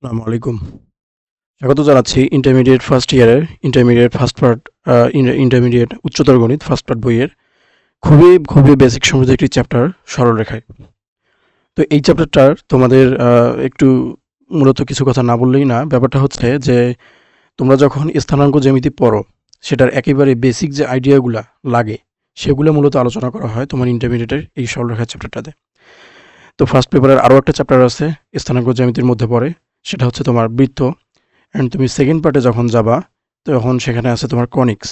আসসালামু আলাইকুম। স্বাগত জানাচ্ছি ইন্টারমিডিয়েট ফার্স্ট ইয়ারের ইন্টারমিডিয়েট ফার্স্ট পার্ট ইন্টারমিডিয়েট উচ্চতর গণিত ফার্স্ট পার্ট বইয়ের খুবই বেসিক সমৃদ্ধ একটি চ্যাপ্টার সরলরেখায়। তো এই চ্যাপ্টারটার তোমাদের একটু মূলত কিছু কথা না বললেই না। ব্যাপারটা হচ্ছে যে তোমরা যখন স্থানাঙ্ক জ্যামিতি পড়ো সেটার একেবারে বেসিক যে আইডিয়াগুলা লাগে সেগুলো মূলত আলোচনা করা হয় তোমার ইন্টারমিডিয়েটের এই সরলরেখা চ্যাপ্টারটাতে। তো ফার্স্ট পেপারের আরও একটা চ্যাপ্টার আছে স্থানাঙ্ক জ্যামিতির মধ্যে পড়ে, সেটা হচ্ছে তোমার বৃত্ত। অ্যান্ড তুমি সেকেন্ড পার্টে যখন যাবা তখন সেখানে আছে তোমার কনিক্স।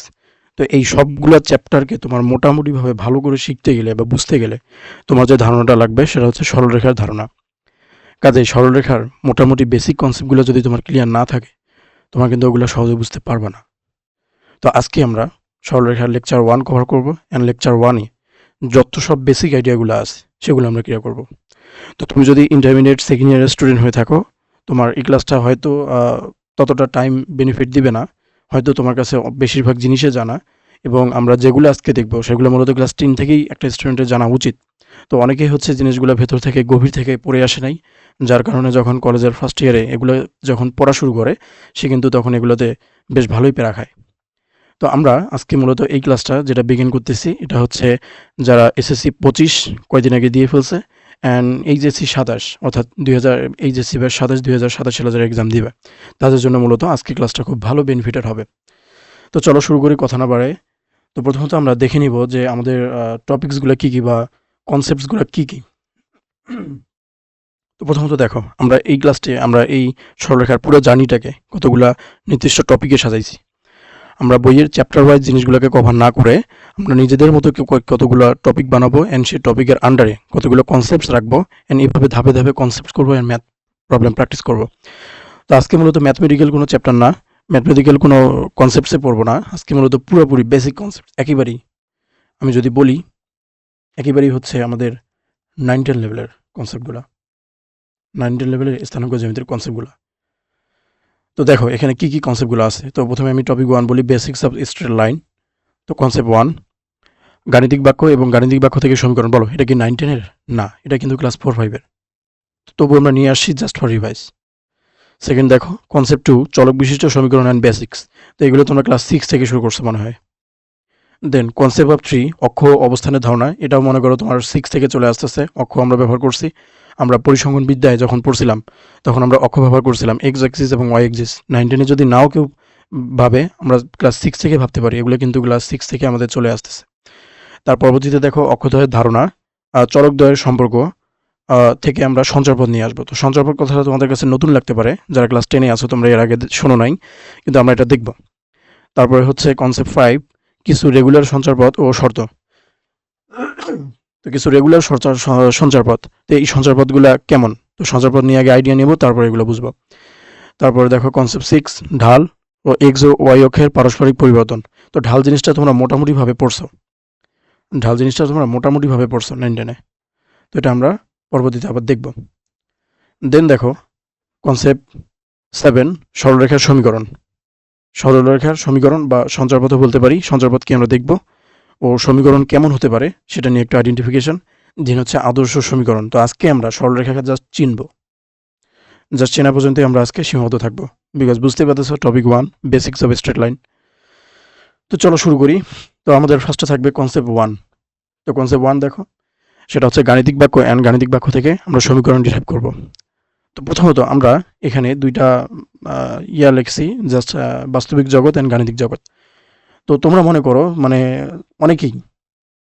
তো এই সবগুলো চ্যাপ্টারকে তোমার মোটামুটিভাবে ভালো করে শিখতে গেলে বা বুঝতে গেলে তোমার যে ধারণাটা লাগবে সেটা হচ্ছে সরলরেখার ধারণা। কাজেই সরলরেখার মোটামুটি বেসিক কনসেপ্টগুলো যদি তোমার ক্লিয়ার না থাকে তোমার কিন্তু ওগুলো সহজে বুঝতে পারবে না। তো আজকে আমরা সরলরেখার লেকচার 1 কভার করব অ্যান্ড লেকচার 1-এ যত সব বেসিক আইডিয়াগুলো আছে সেগুলো আমরা ক্লিয়ার করব। তো তুমি যদি ইন্টারমিডিয়েট সেকেন্ড ইয়ারের স্টুডেন্ট হয়ে থাকো তোমার এই ক্লাসটা হয়তো ততটা টাইম বেনিফিট দিবে না, হয়তো তোমার কাছে বেশিরভাগ জিনিসে জানা, এবং আমরা যেগুলো আজকে দেখব সেগুলো মূলত ক্লাস 10 থেকেই একটা স্টুডেন্টের জানা উচিত। তো অনেকেই হচ্ছে জিনিসগুলো ভেতর থেকে গভীর থেকে পড়ে আসে নাই, যার কারণে যখন কলেজের ফার্স্ট ইয়ারে এগুলো যখন পড়া শুরু করে সে কিন্তু তখন এগুলোতে বেশ ভালোই প্যারা খায়। তো আমরা আজকে মূলত এই ক্লাসটা যেটা বিগিন করতেছি এটা হচ্ছে যারা এসএসসি 25 কয়দিন আগে দিয়ে ফেলছে অ্যান্ড এইচএসসি 27 অর্থাৎ 2000 এইচএসসি 27 সালে যারা এক্সাম দিবে তাদের জন্য মূলত আজকে ক্লাসটা খুব ভালো বেনিফিটেড হবে। তো চলো শুরু করি, কথা না বাড়ায়। তো প্রথমত আমরা দেখে নিব যে আমাদের টপিকসগুলো কী কী বা কনসেপ্টসগুলো কী কী। তো প্রথমত দেখো আমরা এই ক্লাসটি আমরা এই সরলরেখার পুরো জার্নিটাকে কতগুলা নির্দিষ্ট টপিকে সাজাইছি। আমরা বইয়ের চ্যাপ্টার ওয়াইজ জিনিসগুলোকে কভার না করে আমরা নিজেদের মতো কতগুলো টপিক বানাবো অ্যান্ড সেই টপিকের আন্ডারে কতগুলো কনসেপ্টস রাখবো অ্যান্ড এইভাবে ধাপে ধাপে কনসেপ্ট করবো অ্যান্ড ম্যাথ প্রবলেম প্র্যাকটিস করবো। তো আজকে মূলত ম্যাথমেটিক্যাল কোনো চ্যাপ্টার না, ম্যাথমেটিক্যাল কোনো কনসেপ্টসে পড়বো না, আজকে মূলত পুরোপুরি বেসিক কনসেপ্ট একেবারেই, আমি যদি বলি একেবারেই হচ্ছে আমাদের 9-10 লেভেলের কনসেপ্টগুলো, 9-10 লেভেলের স্থানাঙ্ক জ্যামিতির কনসেপ্টগুলো। তো দেখো এখানে কী কী কনসেপ্টগুলো আছে। তো প্রথমে আমি টপিক 1 বলি, বেসিক্স অফ স্ট্রেট লাইন। তো কনসেপ্ট 1 গাণিতিক বাক্য এবং গাণিতিক বাক্য থেকে সমীকরণ। বলো এটা কি 9-10-এর? না, এটা কিন্তু ক্লাস 4-5-এর। তবু আমরা নিয়ে আসছি জাস্ট ফর রিভাইজ। সেকেন্ড দেখো কনসেপ্ট 2 চলক বিশিষ্ট সমীকরণ অ্যান্ড বেসিক্স। তো এগুলো তোমরা ক্লাস 6 থেকে শুরু করছো মনে হয়। দেন কনসেপ্ট অফ 3 অক্ষ অবস্থানের ধারণা, এটাও মনে করো তোমার 6 থেকে চলে আসতেছে। অক্ষ আমরা ব্যবহার করছি, আমরা পরিসংখ্যান বিদ্যায় যখন পড়ছিলাম তখন আমরা অক্ষ ব্যবহার করছিলাম, এক্স অ্যাক্সিস এবং ওয়াই অ্যাক্সিস। 9-10-এ যদি নাও কেউ ভাবে আমরা ক্লাস 6 থেকে ভাবতে পারি, এগুলো কিন্তু ক্লাস 6 থেকে আমাদের চলে আসতেছে। তার পরবর্তীতে দেখো অক্ষদ্বয়ের ধারণা, চলকদ্বয়ের সম্পর্ক থেকে আমরা সঞ্চারপদ নিয়ে আসবো। তো সঞ্চারপদ কথাটা তোমাদের কাছে নতুন লাগতে পারে, যারা ক্লাস 10-এ আছো তোমরা এর আগে শোনো নাই, কিন্তু আমরা এটা দেখব। তারপরে হচ্ছে কনসেপ্ট 5 কিছু রেগুলার সঞ্চারপদ ও শর্ত। তো কিছু রেগুলার সঞ্চারপদ, তো এই সঞ্চারপদগুলো কেমন, তো সঞ্চারপদ নিয়ে আগে আইডিয়া নেব, তারপর এগুলো বুঝবো। তারপরে দেখো কনসেপ্ট 6 ঢাল ও এক্স ও ওয়াই অক্ষের পারস্পরিক পরিবর্তন। তো ঢাল জিনিসটা তোমরা মোটামুটিভাবে পড়ছো, 9-10-এ। তো এটা আমরা পরবর্তীতে আবার দেখব। দেন দেখো কনসেপ্ট 7 সরলরেখার সমীকরণ। সরলরেখার সমীকরণ বা সঞ্চারপথও বলতে পারি, সঞ্চারপথ কি আমরা দেখব, ও সমীকরণ কেমন হতে পারে সেটা নিয়ে একটু আইডেন্টিফিকেশন, দিন হচ্ছে আদর্শ সমীকরণ। তো আজকে আমরা সরলরেখাকে জাস্ট চিনব, জাস্ট চেনা পর্যন্তই আমরা আজকে সীমাবদ্ধ থাকবো, বিকজ বুঝতে পারতেছো topic 1 basics of straight line. তো চলো শুরু করি। তো আমাদের ফার্স্টে থাকবে কনসেপ্ট 1। তো কনসেপ্ট 1 দেখো, সেটা হচ্ছে গাণিতিক বাক্য অ্যান্ড গাণিতিক বাক্য থেকে আমরা সমীকরণ ডিরাইভ করব। তো প্রথমত আমরা এখানে দুইটা লিখছি, জাস্ট বাস্তবিক জগৎ অ্যান্ড গাণিতিক জগৎ। তো তোমরা মনে করো মানে অনেকেই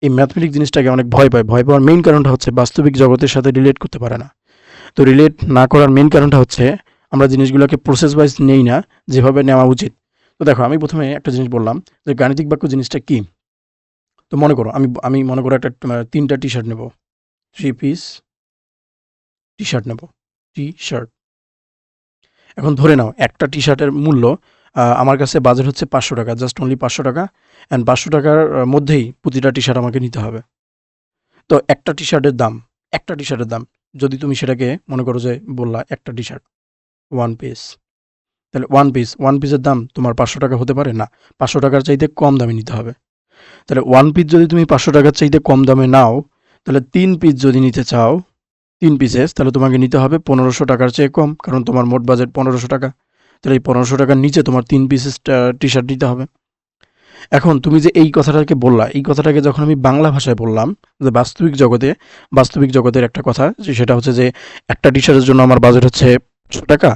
এই ম্যাথমেটিক জিনিসটাকে অনেক ভয় পাওয়ার মেইন কারণটা হচ্ছে বাস্তবিক জগতের সাথে রিলেট করতে পারে না। তো রিলেট না করার মেইন কারণটা হচ্ছে আমরা জিনিসগুলোকে প্রসেস ওয়াইজ নেই না, যেভাবে নেওয়া উচিত। তো দেখো আমি প্রথমে একটা জিনিস বললাম যে গাণিতিক বাক্য জিনিসটা কি। তো মনে করো আমি মনে করো একটা 3টা টি শার্ট নেব, 3 পিস টি শার্ট নেব, টি শার্ট। এখন ধরে নাও একটা টি শার্টের মূল্য আমার কাছে বাজেট হচ্ছে 500 টাকা, জাস্ট অনলি 500 টাকা, অ্যান্ড 500 টাকার মধ্যেই প্রতিটা টি শার্ট আমাকে নিতে হবে। তো একটা টি শার্টের দাম, যদি তুমি সেটাকে মনে করো যে বললা একটা টি শার্ট 1 পিস, তাহলে 1 পিসের দাম তোমার 500 টাকা হতে পারে না, 500 টাকার চাইতে কম দামে নিতে হবে। তাহলে 1 পিস যদি তুমি 500 টাকার চাইতে কম দামে নাও, তাহলে 3 পিস যদি নিতে চাও 3 পিসেস, তাহলে তোমাকে নিতে হবে 1500 টাকার চেয়ে কম, কারণ তোমার মোট বাজেট 1500 টাকা। তাহলে এই 1500 টাকার নিচে তোমার 3 পিসেস টি-শার্ট নিতে হবে। এখন তুমি যে এই কথাটাকে বললা, এই কথাটাকে যখন আমি বাংলা ভাষায় বললাম যে বাস্তবিক জগতের একটা কথা, যে সেটা হচ্ছে যে একটা টি-শার্টের জন্য আমার বাজেট হচ্ছে 500 টাকা,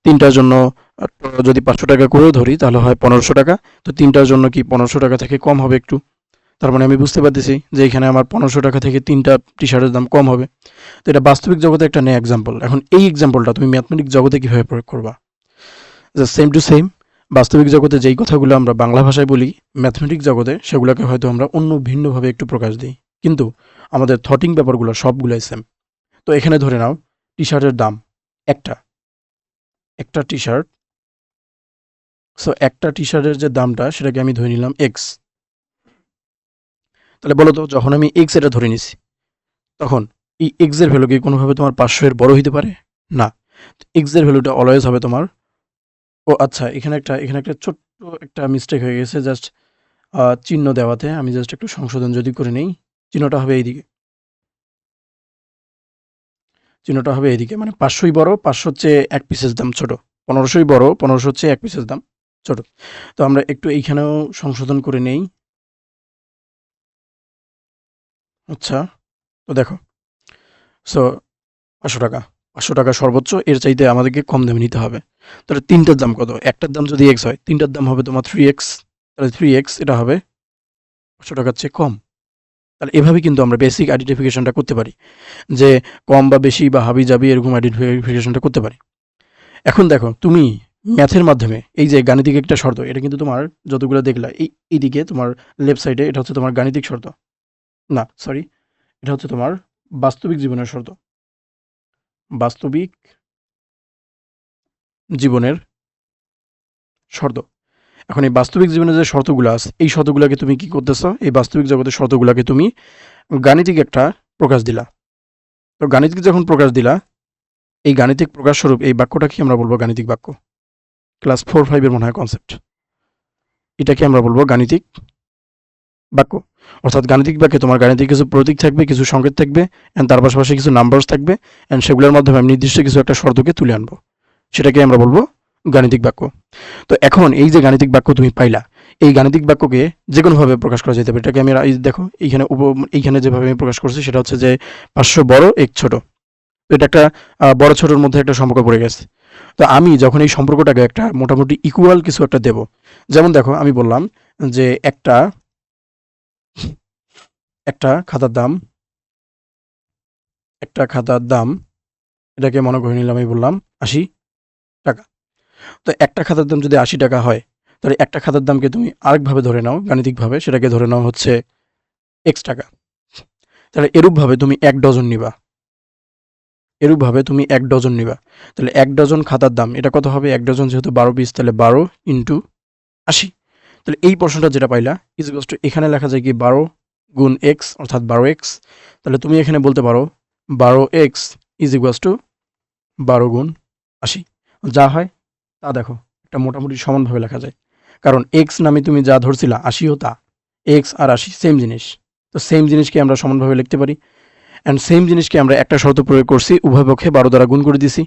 3টার জন্য যদি 500 টাকা করেও ধরি তাহলে হয় 1500 টাকা। তো 3টার জন্য কি 1500 টাকা থেকে কম হবে একটু? তার মানে আমি বুঝতে পারতেছি যে এখানে আমার 1500 টাকা থেকে 3টা টি-শার্টের দাম কম হবে। তো এটা বাস্তবিক জগতে একটা নেয়া এক্সাম্পল। এখন এই এক্সাম্পলটা তুমি ম্যাথমেটিক জগতে কিভাবে প্রয়োগ করবা? Just same to same. বাস্তবিক জগতে যেই কথাগুলো আমরা বাংলা ভাষায় বলি, ম্যাথমেটিক জগতে সেগুলোকে হয়তো আমরা অন্য ভিন্নভাবে একটু প্রকাশ দিই। কিন্তু আমাদের থটিং ব্যাপারগুলো সবগুলাই সেম। তো এখানে ধরে নাও টি-শার্টের দাম একটা, একটা টি-শার্ট। সো একটা টি-শার্টের যে দামটা সেটাকে আমি ধরে নিলাম X। তাহলে বলো তো যখন আমি X এটা ধরে নিছি, তখন এই X এর ভ্যালু কি কোনোভাবে তোমার 500 এর বড় হইতে পারে? না। X এর ভ্যালুটা অলওয়েজ হবে তোমার, ও আচ্ছা, এখানে একটা ছোট্ট একটা মিস্টেক হয়ে গেছে, জাস্ট চিহ্ন দেওয়াতে আমি জাস্ট একটু সংশোধন যদি করে নেই, চিহ্নটা হবে এইদিকে। চিহ্নটা হবে এইদিকে, মানে 500ই বড়, 500 হচ্ছে 1 পিসের দাম ছোট। 1500ই বড়, 1500 হচ্ছে 1 পিসের দাম ছোট। তো আমরা একটু এইখানেও সংশোধন করে নেই। আচ্ছা, তো দেখো, সো 500 টাকা। 500 টাকা সর্বোচ্চ, এর চাইতে আমাদেরকে কম দামে নিতে হবে। তাহলে 3টার দাম কত? একটার দাম যদি X হয়, 3টার দাম হবে তোমার 3X। তাহলে 3X এটা হবে 500 টাকার চেয়ে কম। তাহলে এভাবে কিন্তু আমরা বেসিক আইডেন্টিফিকেশনটা করতে পারি, যে কম বা বেশি বা হাবি-জাবি এরকম আইডেন্টিফিকেশনটা করতে পারি। এখন দেখো তুমি ম্যাথের মাধ্যমে এই যে গাণিতিক একটা শর্ত, এটা কিন্তু তোমার যতগুলো দেখলা এইদিকে তোমার লেফট সাইডে এটা হচ্ছে তোমার গাণিতিক শর্ত। না, সরি, এটা হচ্ছে তোমার বাস্তবিক জীবনের শর্ত। বাস্তবিক জীবনের শর্ত। এখন এই বাস্তবিক জীবনের যে শর্তগুলো আছে, এই শর্তগুলোকে তুমি কি করতেছো? এই বাস্তবিক জগতের শর্তগুলোকে তুমি গাণিতিক একটা প্রকাশ দিলা। তো গাণিতিক যখন প্রকাশ দিলা, এই গাণিতিক প্রকাশ স্বরূপ এই বাক্যটাকে আমরা বলবো গাণিতিক বাক্য। ক্লাস 4-5 এর মনে হয় কনসেপ্ট। এটাকে আমরা বলবো গাণিতিক বাক্য। অর্থাৎ গাণিতিক বাক্যে তোমার গাণিতিক কিছু প্রতীক থাকবে, কিছু সংকেত থাকবে, অ্যান্ড তার পাশাপাশি কিছু নাম্বারস থাকবে, অ্যান্ড সেগুলোর মাধ্যমে আমি নির্দিষ্ট কিছু একটা শর্তকে তুলে আনবো। সেটাকে আমরা বলবো গাণিতিক বাক্য। তো এখন এই যে গাণিতিক বাক্য তুমি পাইলা, এই গাণিতিক বাক্যকে যেকোনোভাবে প্রকাশ করা যেতে পারে। এটাকে আমি এই দেখো এইখানে যেভাবে আমি প্রকাশ করছি সেটা হচ্ছে যে 500 বড়, 1 ছোট। তো এটা একটা বড় ছোটর মধ্যে একটা সম্পর্ক পড়ে গেছে। তো আমি যখন এই সম্পর্কটাকে একটা মোটামুটি ইকুয়াল কিছু একটা দেব, যেমন দেখো আমি বললাম যে একটা খাতার দাম, এটাকে মনে করে নিলাম, আমি বললাম 80 টাকা। তো একটা খাতার দাম যদি 80 টাকা হয়, তাহলে একটা খাতার দামকে তুমি আরেকভাবে ধরে নাও গাণিতিকভাবে, সেটাকে ধরে নাও হচ্ছে X টাকা। তাহলে এরূপভাবে তুমি 1 ডজন নিবা। তাহলে 1 ডজন খাতার দাম এটা কত হবে? 1 ডজন যেহেতু 12 পিস, তাহলে 12 ইন্টু 80। তাহলে এই প্রশ্নটা যেটা পাইলা ইজ ইকুয়ালস টু, এখানে লেখা যায় কি 12 গুণ x, অর্থাৎ 12x। তাহলে তুমি এখানে বলতে পারো 12x ইজ ইকুয়ালস টু 12 গুণ 80। যা হয় তা দেখো একটা মোটামুটি সমানভাবে লেখা যায়, কারণ x নামে তুমি যা ধরছিলা 80ও তা, x আর 80 সেম জিনিস। তো সেম জিনিসকে আমরা সমানভাবে লিখতে পারি, অ্যান্ড সেম জিনিসকে আমরা একটা শর্ত প্রয়োগ করছি, উভয় পক্ষে 12 দ্বারা গুণ করে দিছি।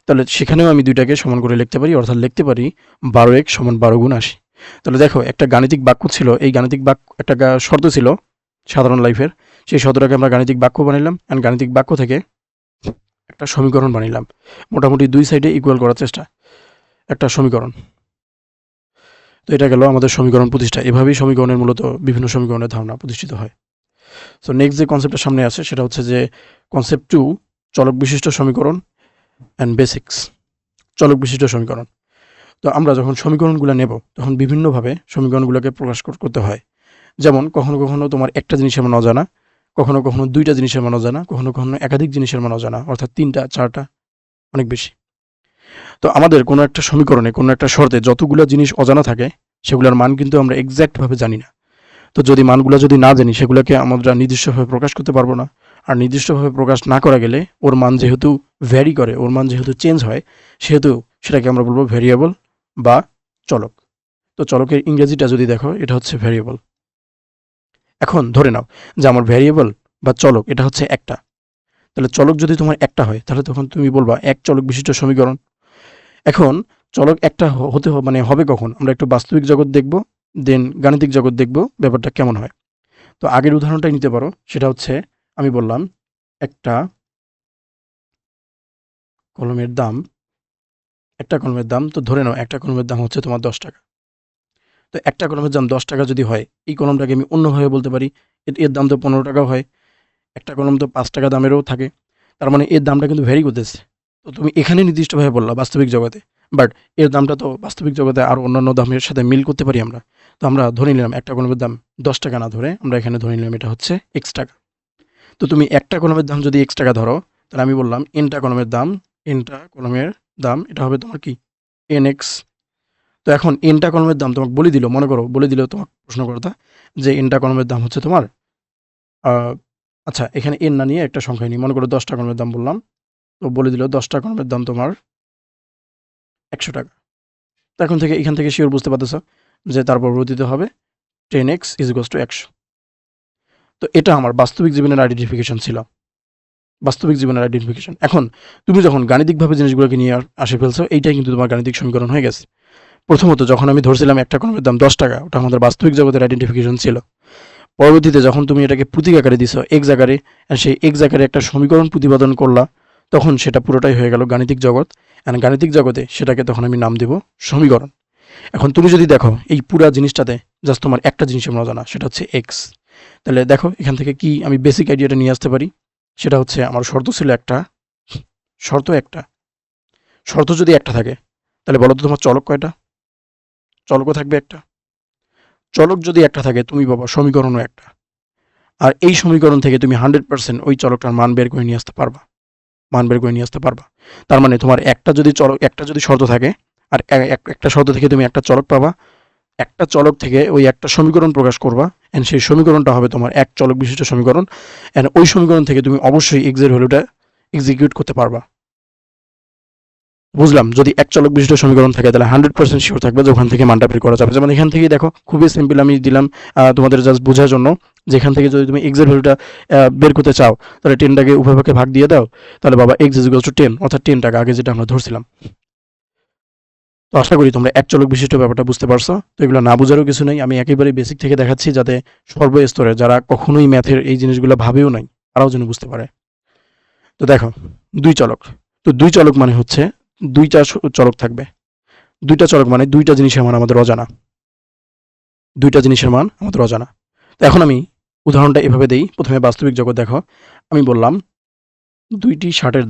তাহলে সেখানেও আমি দুইটাকে সমান করে লিখতে পারি, অর্থাৎ লিখতে পারি 12x সমান 12 গুণ 80। তাহলে দেখো একটা গাণিতিক বাক্য ছিল, এই গাণিতিক বাক্য একটা শর্ত ছিল সাধারণ লাইফের, সেই শর্তটাকে আমরা গাণিতিক বাক্য বানাইলাম, অ্যান্ড গাণিতিক বাক্য থেকে একটা সমীকরণ বানাইলাম। মোটামুটি দুই সাইডে ইকুয়াল করার চেষ্টা, একটা সমীকরণ। তো এটা গেল আমাদের সমীকরণ প্রতিষ্ঠা। এভাবেই সমীকরণের মূলত বিভিন্ন সমীকরণের ধারণা প্রতিষ্ঠিত হয়। সো নেক্সট যে কনসেপ্টটা সামনে আছে সেটা হচ্ছে যে কনসেপ্ট 2, চলক বিশিষ্ট সমীকরণ অ্যান্ড বেসিক্স। চলক বিশিষ্ট সমীকরণ। তো আমরা যখন সমীকরণগুলো নেব তখন বিভিন্নভাবে সমীকরণগুলোকে প্রকাশ করতে হয়। যেমন কখনো কখনো তোমার একটা জিনিসের মান অজানা, কখনো কখনো দুইটা জিনিসের মান অজানা, কখনো কখনো একাধিক জিনিসের মান অজানা, অর্থাৎ 3টা 4টা, অনেক বেশি। তো আমাদের কোনো একটা সমীকরণে কোনো একটা শর্তে যতগুলো জিনিস অজানা থাকে সেগুলোর মান কিন্তু আমরা এক্স্যাক্টভাবে জানি না। তো যদি মানগুলো যদি না জানি সেগুলোকে আমরা নির্দিষ্টভাবে প্রকাশ করতে পারবো না। আর নির্দিষ্টভাবে প্রকাশ না করা গেলে ওর মান যেহেতু ভ্যারি করে, ওর মান যেহেতু চেঞ্জ হয়, সেহেতু সেটাকে আমরা বলবো ভ্যারিয়েবল বা চলক। তো চলকের ইংরেজিটা যদি দেখো এটা হচ্ছে ভ্যারিয়েবল। এখন ধরে নাও যে আমার ভ্যারিয়েবল বা চলক এটা হচ্ছে একটা, তাহলে চলক যদি তোমার একটা হয় তাহলে তখন তুমি বলবা এক চলক বিশিষ্ট সমীকরণ। এখন চলক একটা মানে হবে কখন? আমরা একটু বাস্তবিক জগৎ দেখব, দেন গাণিতিক জগৎ দেখব ব্যাপারটা কেমন হয়। তো আগের উদাহরণটাই নিতে পারো, সেটা হচ্ছে আমি বললাম একটা কলমের দাম, তো ধরে নাও একটা কলমের দাম হচ্ছে তোমার 10 টাকা। তো একটা কলমের দাম 10 টাকা যদি হয়, এই কলমটাকে আমি অন্যভাবে বলতে পারি এর দাম তো 15 টাকাও হয়। একটা কলম তো 5 টাকা দামেরও থাকে। তার মানে এর দামটা কিন্তু ভ্যারি করতেছে। তো তুমি এখানে নির্দিষ্টভাবে বললা বাস্তবিক জগতে। বাট এর দামটা তো বাস্তবিক জগতে আরো অন্যান্য দামের সাথে মিল করতে পারি আমরা। তো আমরা ধরে নিলাম একটা কলমের দাম 10 টাকা না ধরে আমরা এখানে ধরে নিলাম এটা হচ্ছে X টাকা। তো তুমি একটা কলমের দাম যদি X টাকা ধরো, তাহলে আমি বললাম Nটা কলমের দাম এটা হবে তোমার কি? NX। তো এখন Nটা কলমের দাম তোমাকে বলে দিল, মনে করো বলে দিল তোমাকে প্রশ্নকর্তা যে Nটা কলমের দাম হচ্ছে তোমার আ আচ্ছা এখানে N না নিয়ে একটা সংখ্যা নিই। মনে করো 10 টা কলমের দাম বললাম। তো বলে দিল 10 টা কলমের দাম তোমার 100 টাকা। তো এখান থেকে সিওর বুঝতে পারতেছো যে তার পরবর্তীতে হবে 10x = 100। তো এটা আমার বাস্তবিক জীবনের আইডেন্টিফিকেশন ছিল। বাস্তবিক জীবনের আইডেন্টিফিকেশন। এখন তুমি যখন গাণিতিকভাবে জিনিসগুলোকে নিয়ে আসে ফেলছো, এইটাই কিন্তু তোমার গাণিতিক সমীকরণ হয়ে গেছে। প্রথমত যখন আমি ধরছিলাম একটা কলমের দাম 10 টাকা, ওটা আমাদের বাস্তবিক জগতের আইডেন্টিফিকেশন ছিল। পরবর্তীতে যখন তুমি এটাকে প্রতীক আকারে দিছো এক্স আকারে, আর সেই এক্স আকারে একটা সমীকরণ প্রতিপাদন করলা, তখন সেটা পুরোটাই হয়ে গেল গাণিতিক জগৎ। অ্যান্ড গাণিতিক জগতে সেটাকে তখন আমি নাম দেব সমীকরণ। এখন তুমি যদি দেখো এই পুরা জিনিসটাতে জাস্ট তোমার একটা জিনিস আমার অজানা, সেটা হচ্ছে এক্স। তাহলে দেখো এখান থেকে কি আমি বেসিক আইডিয়াটা নিয়ে আসতে পারি। সেটা হচ্ছে আমার শর্ত ছিল একটা, শর্ত যদি একটা থাকে তাহলে বলো তো তোমার চলক কয়টা? চলকও থাকবে একটা। চলক যদি একটা থাকে তুমি বাবা সমীকরণও একটা। আর এই সমীকরণ থেকে তুমি 100% ওই চলকটার মান বের করে নিয়ে আসতে পারবা। তার মানে তোমার একটা যদি শর্ত থাকে, আর একটা শর্ত থেকে তুমি একটা চলক পাবা। একটা চলক থেকে ওই একটা সমীকরণ প্রকাশ করবা, এন্ড সেই সমীকরণটা হবে তোমার এক চলক বিশিষ্ট সমীকরণ। এন্ড ওই সমীকরণ থেকে তুমি অবশ্যই x এর ভ্যালুটা এক্সিকিউট করতে পারবা। বুঝলাম, যদি এক চলক বিশিষ্ট সমীকরণ থাকে তাহলে 100% শিওর থাকবে যে ওখান থেকে মানটা বের করা যাবে। যেমন এখান থেকেই দেখো, খুবই সিম্পল আমি দিলাম তোমাদের জাস্ট বোঝার জন্য, যেখান থেকে যদি তুমি x এর ভ্যালুটা বের করতে চাও তাহলে 10টাকে উভয় পক্ষে ভাগ দিয়ে দাও, তাহলে বাবা x = 10, অর্থাৎ 10 টাকা আগে যেটা আমরা ধরছিলাম। তো আশা করি তোমরা এক চলক বিশিষ্ট ব্যাপারটা বুঝতে পারছো। তো এগুলো না বোঝারও কিছু নেই, আমি একেবারে বেসিক থেকে দেখাচ্ছি যাতে সর্বস্তরে যারা কখনোই ম্যাথের এই জিনিসগুলো ভাবেও নাই তারাও যেন বুঝতে পারে। তো দেখো, দুই চলক। তো দুই চলক মানে হচ্ছে দুইটা চলক থাকবে। দুইটা চলক মানে দুইটা জিনিসের মান আমাদের অজানা। তো এখন আমি উদাহরণটা এভাবে দেই। প্রথমে বাস্তবিক জগৎ দেখো, আমি বললাম দুইটি শার্টের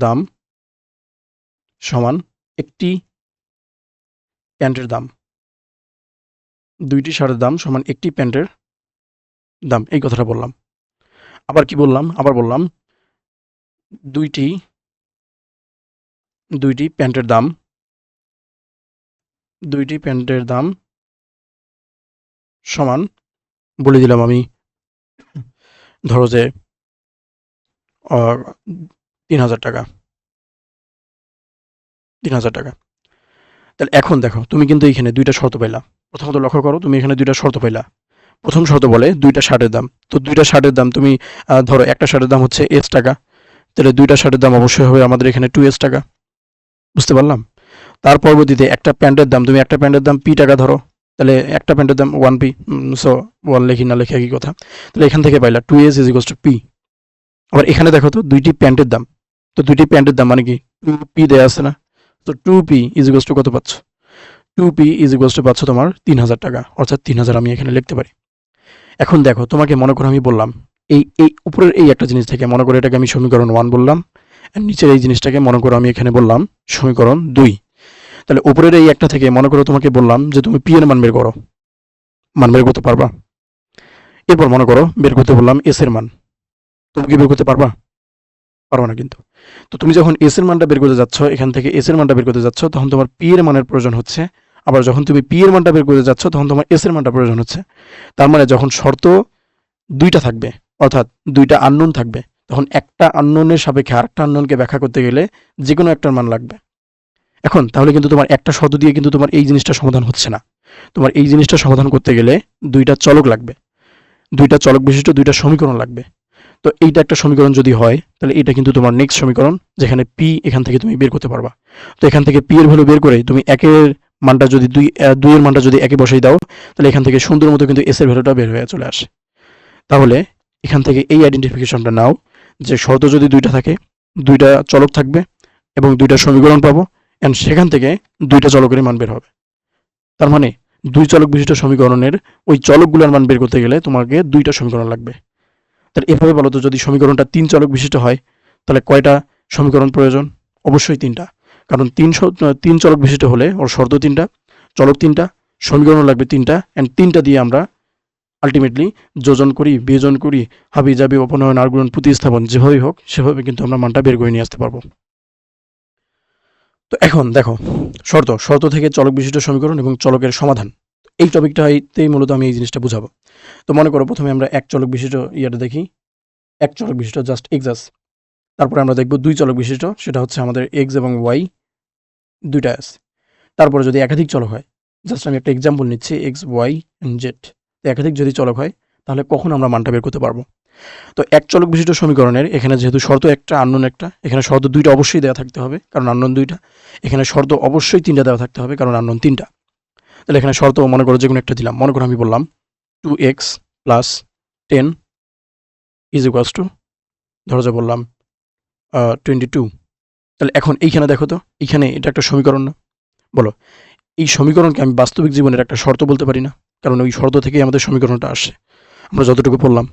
দাম সমান একটি প্যান্টের দাম। দুইটি শার্টের দাম সমান একটি প্যান্টের দাম, এই কথাটা বললাম। আবার কি বললাম? আবার বললাম দুইটি প্যান্টের দাম সমান, বলে দিলাম আমি, ধরো যে 3000 টাকা। তাহলে এখন দেখো, তুমি কিন্তু এখানে দুইটা শর্ত পাইলা। প্রথমত লক্ষ্য করো, তুমি এখানে দুইটা শর্ত পাইলা। প্রথম শর্ত বলে দুইটা শার্টের দাম। তো দুইটা শার্টের দাম তুমি ধরো একটা শার্টের দাম হচ্ছে S টাকা, তাহলে দুইটা শার্টের দাম অবশ্যই হবে আমাদের এখানে 2S টাকা। বুঝতে পারলাম? তার পরবর্তীতে একটা প্যান্টের দাম, তুমি একটা প্যান্টের দাম P টাকা ধরো, তাহলে একটা প্যান্টের দাম 1P। সো 1 লিখি না লিখি একই কথা। তাহলে এখান থেকে পাইলা 2S = P। আবার এখানে দেখো তো দুইটি প্যান্টের দাম। তো দুইটি প্যান্টের দাম মানে কি 2P দেয়া আছে না? তো 2P = কত পাচ্ছ? 2P পাচ্ছ তোমার 3000 টাকা, অর্থাৎ 3000 আমি এখানে লিখতে পারি। এখন দেখো, তোমাকে মনে করো আমি বললাম এই উপরের এই একটা জিনিস থেকে মনে করো এটাকে আমি সমীকরণ 1 বললাম, আর নিচের এই জিনিসটাকে মনে করো আমি এখানে বললাম সমীকরণ 2। তাহলে উপরের এই একটা থেকে মনে করো তোমাকে বললাম যে তুমি P এর মান বের করো। মান বের করতে পারবা? এরপর মনে করো বের করতে বললাম S এর মান। তুমি কি বের করতে পারবা? পারবা না কিন্তু। তো তুমি যখন S এর মানটা বের করতে যাচ্ছ, এখান থেকে S এর মানটা বের করতে যাচ্ছ, তখন তোমার P এর মানের প্রয়োজন হচ্ছে। আবার যখন তুমি P এর মানটা বের করতে যাচ্ছ, তখন তোমার S এর মানটা প্রয়োজন হচ্ছে। তার মানে যখন শর্ত দুইটা থাকবে, অর্থাৎ দুইটা আননোন থাকবে, তখন একটা আননোনের সাপেক্ষে আরেকটা আননোনকে ব্যাখ্যা করতে গেলে যেকোনো একটার মান লাগবে। এখন তাহলে কিন্তু তোমার একটা শর্ত দিয়ে কিন্তু তোমার এই জিনিসটা সমাধান হচ্ছে না। তোমার এই জিনিসটা সমাধান করতে গেলে দুইটা চলক লাগবে। দুইটা চলক বিশিষ্ট দুইটা সমীকরণ লাগবে। তো এইটা একটা সমীকরণ যদি হয় তাহলে এটা কিন্তু তোমার নেক্সট সমীকরণ, যেখানে পি এখান থেকে তুমি বের করতে পারবা। তো এখান থেকে পি এর ভ্যালু বের করে তুমি একের মানটা যদি দুইয়ের মানটা যদি একে বসাই দাও, তাহলে এখান থেকে সুন্দর মতো কিন্তু এস এর ভ্যালুটা বের হয়ে চলে আসে। তাহলে এখান থেকে এই আইডেন্টিফিকেশনটা নাও যে শর্ত যদি দুইটা থাকে, দুইটা চলক থাকবে এবং দুইটা সমীকরণ পাবো, অ্যান্ড সেখান থেকে দুইটা চলকের মান বের হবে। তার মানে দুই চলক বিশিষ্ট সমীকরণের ওই চলকগুলোর মান বের করতে গেলে তোমাকে দুইটা সমীকরণ লাগবে। তাহলে এভাবে বলো তো, যদি সমীকরণটা তিন চলক বিশিষ্ট হয় তাহলে কয়টা সমীকরণ প্রয়োজন? অবশ্যই তিনটা, কারণ তিন চলক বিশিষ্ট হলে ওর শর্ত তিনটা, চলক তিনটা, সমীকরণ লাগবে তিনটা, অ্যান্ড তিনটা দিয়ে আমরা আলটিমেটলি যোজন করি, বিয়োজন করি, হাবি জাবি অপনয়ন আর গুণন প্রতিস্থাপন যেভাবেই হোক সেভাবে কিন্তু আমরা মানটা বের করে নিয়ে আসতে পারবো। তো এখন দেখো শর্ত থেকে চলক বিশিষ্ট সমীকরণ এবং চলকের সমাধান, এই টপিকটাতেই মূলত আমি এই জিনিসটা বুঝাবো। তো মনে করো প্রথমে আমরা এক চলক বিশিষ্ট ইয়েটা দেখি, এক চলক বিশিষ্ট জাস্ট এক্স। তারপরে আমরা দেখব দুই চলক বিশিষ্ট, সেটা হচ্ছে আমাদের এক্স এবং ওয়াই দুইটা আছে। তারপরে যদি একাধিক চলক হয়, জাস্ট আমি একটা এক্সাম্পল নিচ্ছি, এক্স ওয়াই এন্ড জেড, একাধিক যদি চলক হয় তাহলে কখন আমরা মানটা বের করতে পারবো। তো এক চলক বিশিষ্ট সমীকরণের এখানে যেহেতু শর্ত একটা আননোন একটা, এখানে শর্ত দুইটা অবশ্যই দেওয়া থাকতে হবে কারণ আননোন দুইটা, এখানে শর্ত অবশ্যই তিনটা দেওয়া থাকতে হবে কারণ আননোন তিনটা। তাহলে এখানে শর্ত মনে করো যে কোনো একটা দিলাম, মনে করো আমি বললাম 2x plus 10 is equals two, ধরো যে বললাম 22। তাহলে এখন এইখানে দেখো তো, এইখানে এটা একটা সমীকরণ না? বলো, এই সমীকরণকে আমি বাস্তবিক জীবনের একটা শর্ত বলতে পারি না? কারণ ওই শর্ত থেকেই আমাদের সমীকরণটা আসে, আমরা যতটুকু পড়লাম।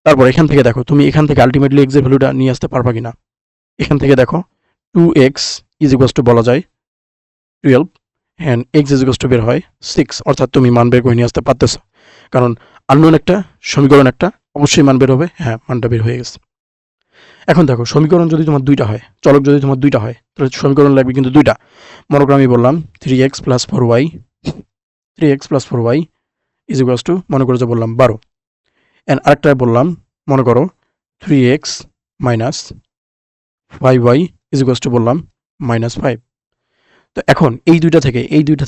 তারপর এখান থেকে দেখো, তুমি এখান থেকে আলটিমেটলি এক্স এর ভ্যালুটা নিয়ে আসতে পারবা কিনা। এখান থেকে দেখো 2x ইজ ইকুয়ালস টু বলা যায় 12 and x is equals two বের হয় 6, অর্থাৎ তুমি মান বের করে নিয়ে আসতে পারতেছো, কারণ আননোন একটা, সমীকরণ একটা, অবশ্যই মান বের হবে। হ্যাঁ, মানটা বের হয়ে গেছে। এখন দেখো, সমীকরণ যদি তোমার দুইটা হয়, চলক যদি তোমার দুইটা হয়, তাহলে সমীকরণ লাগবে কিন্তু দুইটা। মনে করো আমি বললাম 3x plus 4y, 3x plus 4y is equals two, মনে করো যে বললাম 12, অ্যান্ড আরেকটা বললাম মনে করো 3x minus 5y is equals two বললাম -5। তো এখন এই দুইটা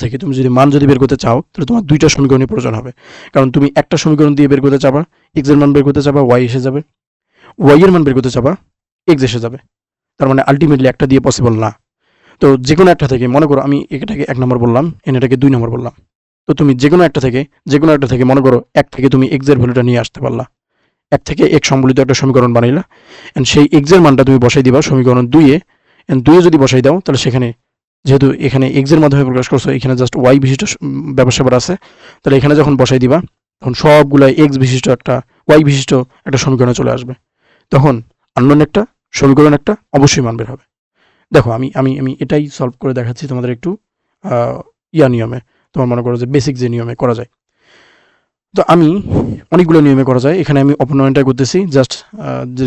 থেকে তুমি যদি মান যদি বের করতে চাও, তাহলে তোমার দুইটা সমীকরণের প্রয়োজন হবে, কারণ তুমি একটা সমীকরণ দিয়ে বের করতে চাবা, x এর মান বের করতে চাবা, y এসে যাবে, y এর মান বের করতে চাবা, x এসে যাবে। তার মানে আলটিমেটলি একটা দিয়ে পসিবল না। তো যে কোনো একটা থেকে, মনে করো আমি এটাকে 1 নম্বর বললাম, এটাকে 2 নম্বর বললাম, তো তুমি যে কোনো একটা থেকে মনে করো 1 থেকে তুমি x এর ভ্যালুটা নিয়ে আসতে পারলা, 1 থেকে x সম্বলিত একটা সমীকরণ বানাইলা, এন্ড সেই x এর মানটা তুমি বসাই দিবা সমীকরণ 2 এ, এন্ড 2 এ যদি বসাই দাও তাহলে সেখানে যেহেতু এখানে x এর মাধ্যমে প্রকাশ করছো, এখানে জাস্ট y বিশিষ্ট ব্যাপার আছে, তাহলে এখানে যখন বসাই দিবা তখন সবগুলা x বিশিষ্ট একটা, y বিশিষ্ট একটা সমীকরণে চলে আসবে। তখন আননোন একটা, সমীকরণ একটা, অবশ্যই মান বের হবে। দেখো আমি আমি আমি এটাই সলভ করে দেখাচ্ছি তোমাদের একটু নিয়মে, তোমার মনে করো যে বেসিক যে নিয়মে করা যায়। তো আমি অনেকগুলো নিয়মে করা যায়, এখানে আমি অপনয়নটা করতেছি জাস্ট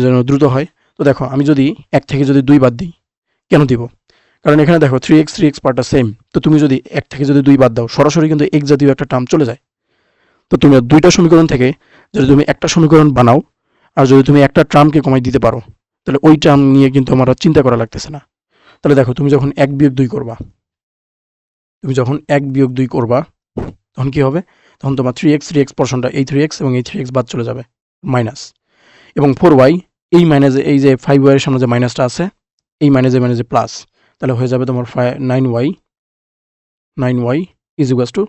যেন দ্রুত হয়। তো দেখো, আমি যদি 1 থেকে যদি 2 বাদ দিই, কেন দিব? কারণ এখানে দেখো 3x পার্টটা সেম, তো তুমি যদি 1 থেকে যদি 2 বাদ দাও, সরাসরি কিন্তু x জাতীয় একটা টার্ম চলে যায়। তো তুমি দুইটা সমীকরণ থেকে যদি তুমি একটা সমীকরণ বানাও, আর যদি তুমি একটা টার্মকে কমাই দিতে পারো, তাহলে ওই টার্ম নিয়ে কিন্তু আমার চিন্তা করা লাগতেছে না। তাহলে দেখো, তুমি যখন 1 বিয়োগ 2 করবা, তখন কি হবে? তখন তোমার 3x পোরশনটা, এই 3x এবং এই 3x বাদ চলে যাবে, মাইনাস, এবং 4y, এই মাইনাসে এই যে 5y এর সামনে যে মাইনাসটা আছে, এই মাইনাসে প্লাস, তাহলে হয়ে যাবে তোমার 9y ইজ ইকুয়ালস টু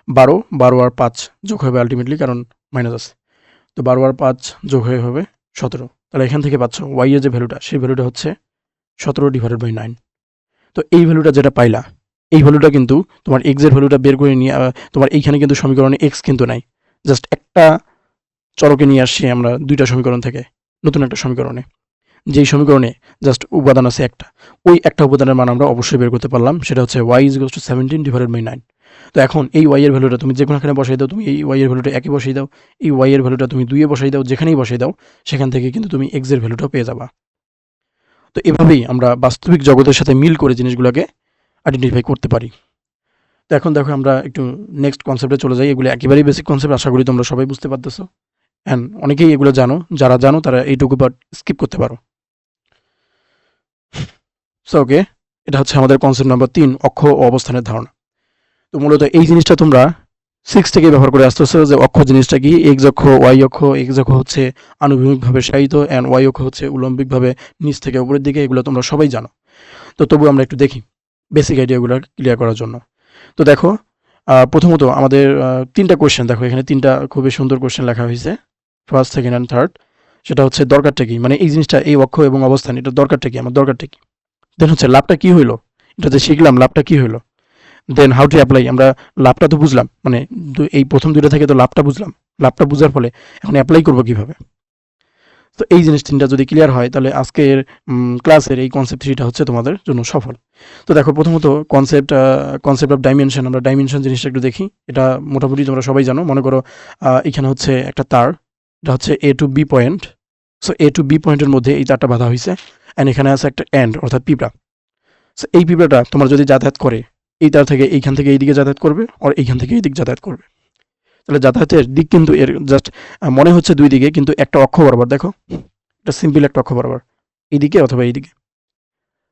12 আর 5 যোগ হবে আলটিমেটলি, কারণ মাইনাস আছে। তো 12 আর 5 যোগ হয়ে হবে 17। তাহলে এখান থেকে পাচ্ছ y এর যে ভ্যালুটা, সেই ভ্যালুটা হচ্ছে 17/9। তো এই ভ্যালুটা যেটা পাইলা, এই ভ্যালুটা কিন্তু তোমার x এর ভ্যালুটা বের করে নিয়ে, তোমার এইখানে কিন্তু সমীকরণে x কিন্তু নাই, জাস্ট একটা চলকে নিয়ে আসছি আমরা দুইটা সমীকরণ থেকে নতুন একটা সমীকরণে, যেই সমীকরণে জাস্ট উপাদান আছে একটা, ওই একটা উপাদানের মান আমরা অবশ্যই বের করতে পারলাম, সেটা হচ্ছে y ইজ ইকুয়ালস টু 17/9। তো এখন এই y এর ভ্যালুটা তুমি যে কোনোখানে বসাই দাও, তুমি এই y এর ভ্যালুটা একে বসাই দাও, এই y এর ভ্যালুটা তুমি 2 এ বসাই দাও, যেখানেই বসাই দাও সেখান থেকে কিন্তু তুমি x এর ভ্যালুটা পেয়ে যাবা। তো এভাবেই আমরা বাস্তবিক জগতের সাথে মিল করে জিনিসগুলোকে আইডেন্টিফাই করতে পারি। তো এখন দেখো, আমরা একটু নেক্সট কনসেপ্টে চলে যাই। এগুলো একেবারেই বেসিক কনসেপ্ট, আশা করি তোমরা সবাই বুঝতে পারতেছো, অ্যান্ড অনেকেই এগুলো জানো, যারা জানো তারা এইটুকু বাট স্কিপ করতে পারো। সো ওকে, এটা হচ্ছে আমাদের কনসেপ্ট নাম্বার 3, অক্ষ ও অবস্থানের ধারণা। তো মূলত এই জিনিসটা তোমরা সিক্স থেকে ব্যবহার করে আসতেছে যে অক্ষ জিনিসটা কি, এক্স অক্ষ, ওয়াই অক্ষ। এক্স অক্ষ হচ্ছে আনুভূমিকভাবে সাহিত অ্যান্ড ওয়াই অক্ষ হচ্ছে উলম্বিকভাবে নিচ থেকে উপরের দিকে। এগুলো তোমরা সবাই জানো। তো তবু আমরা একটু দেখি বেসিক আইডিয়াগুলো ক্লিয়ার করার জন্য। তো দেখো, প্রথমত আমাদের তিনটা কোয়েশ্চেন দেখো, এখানে তিনটা খুবই সুন্দর কোয়েশ্চেন লেখা হয়েছে, ফার্স্ট, সেকেন্ড অ্যান্ড থার্ড। সেটা হচ্ছে দরকারটা কি, মানে এই জিনিসটা, এই অক্ষ এবং অবস্থান, এটা দরকারটা কি, আমার দরকারটা কি। দেন হচ্ছে লাভটা কি হইলো, এটা যে শিখলাম লাভটা কি হইলো। দেন হাউ টু অ্যাপ্লাই, আমরা লাভটা তো বুঝলাম, মানে এই প্রথম দুইটা থেকে তো লাভটা বুঝলাম, লাভটা বুঝার ফলে এখন অ্যাপ্লাই করবো কিভাবে। তো এই জিনিস তিনটা যদি ক্লিয়ার হয় তাহলে আজকের ক্লাসের এই কনসেপ্ট থ্রিটা হচ্ছে তোমাদের জন্য সফল। তো দেখো, প্রথমত কনসেপ্ট অফ ডাইমেনশন, আমরা ডাইমেনশন জিনিসটা একটু দেখি। এটা মোটামুটি তোমরা সবাই জানো। মনে করো এখানে হচ্ছে একটা তার, এটা হচ্ছে এ টু বি পয়েন্ট। সো এ টু বি পয়েন্টের মধ্যে এই তারটা বাঁধা হয়েছে, অ্যান্ড এখানে আছে একটা এন্ড অর্থাৎ পিঁপড়া। সো এই পিঁপড়াটা তোমার যদি যাতায়াত করে, এই তার থেকে এইখান থেকে এই দিকে যাতায়াত করবে, আর এইখান থেকে এই দিক যাতায়াত করবে। তাহলে যাতায়াতের দিক কিন্তু এর জাস্ট মনে হচ্ছে দুই দিকে, কিন্তু একটা অক্ষ বরাবর। দেখো, এটা সিম্পল একটা অক্ষ বরাবর, এইদিকে অথবা এইদিকে।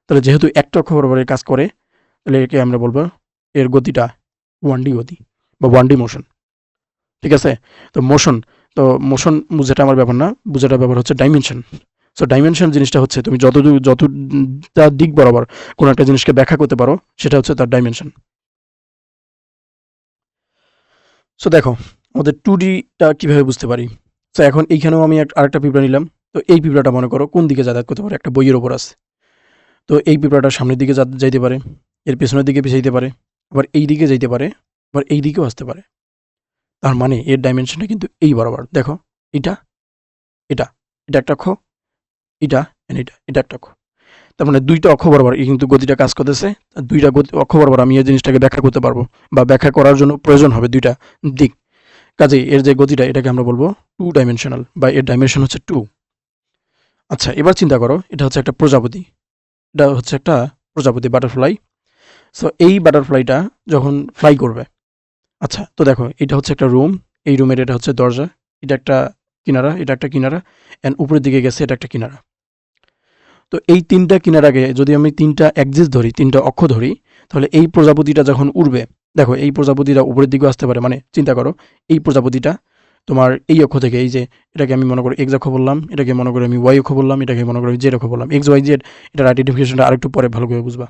তাহলে যেহেতু একটা অক্ষ বরাবর কাজ করে, তাহলে একে আমরা বলবো এর গতিটা 1D গতি বা 1D মোশন। ঠিক আছে? তো মোশন, তো মোশন বুঝাটা আমার ব্যাপার না, বুঝাটা ব্যাপার হচ্ছে ডাইমেনশন। সো ডাইমেনশন জিনিসটা হচ্ছে তুমি যতটা দিক বরাবর কোনো একটা জিনিসকে ব্যাখ্যা করতে পারো, সেটা হচ্ছে তার ডাইমেনশন। সো দেখো, আমাদের 2Dটা কিভাবে বুঝতে পারি। সো এখন এইখানেও আমি আরেকটা পিঁপড়া নিলাম। তো এই পিঁপড়াটা মনে করো কোন দিকে যাতায়াত করতে পারে, একটা বইয়ের ওপর আছে। তো এই পিঁপড়াটা সামনের দিকে যাইতে পারে, এর পেছনের দিকে পিছাইতে পারে, আবার এই দিকে যাইতে পারে, আবার এই দিকেও আসতে পারে। তার মানে এর ডাইমেনশনটা কিন্তু এই বরাবর। দেখো, এটা, এটা, এটা একটা অক্ষ, এটা, and এটা একটা অক্ষ। তার মানে দুইটা অক্ষ বরাবর এই কিন্তু গতিটা কাজ করতেছে। দুইটা অক্ষ বরাবর আমি এই জিনিসটাকে ব্যাখ্যা করতে পারবো, বা ব্যাখ্যা করার জন্য প্রয়োজন হবে দুইটা দিক। কাজেই এর যে গতিটা, এটাকে আমরা বলবো 2 ডাইমেনশনাল, বা এর ডাইমেনশন হচ্ছে 2। আচ্ছা, এবার চিন্তা করো, এটা হচ্ছে একটা প্রজাপতি, এটা হচ্ছে একটা প্রজাপতি, বাটারফ্লাই। সো এই বাটারফ্লাইটা যখন ফ্লাই করবে, আচ্ছা, তো দেখো, এটা হচ্ছে একটা রুম, এই রুমের এটা হচ্ছে দরজা, এটা একটা কিনারা, এটা একটা কিনারা, অ্যান্ড উপরের দিকে গেছে এটা একটা কিনারা। তো এই তিনটা কিনারাকে যদি আমি তিনটা অ্যাক্সিস ধরি, তিনটা অক্ষ ধরি, তাহলে এই প্রজাপতিটা যখন উড়বে, দেখো এই প্রজাপতিটা উপরের দিকেও আসতে পারে। মানে চিন্তা করো, এই প্রজাপতিটা তোমার এই অক্ষ থেকে, এই যে এটাকে আমি মনে করি এক্স অক্ষ বললাম, এটাকে মনে করি আমি ওয়াই অক্ষ বললাম, এটাকে মনে করি জেড অক্ষ বললাম, এক্স ওয়াই জেড। এটার আইডেন্টিফিকেশনটা আরেকটু পরে ভালো করে বুঝবা।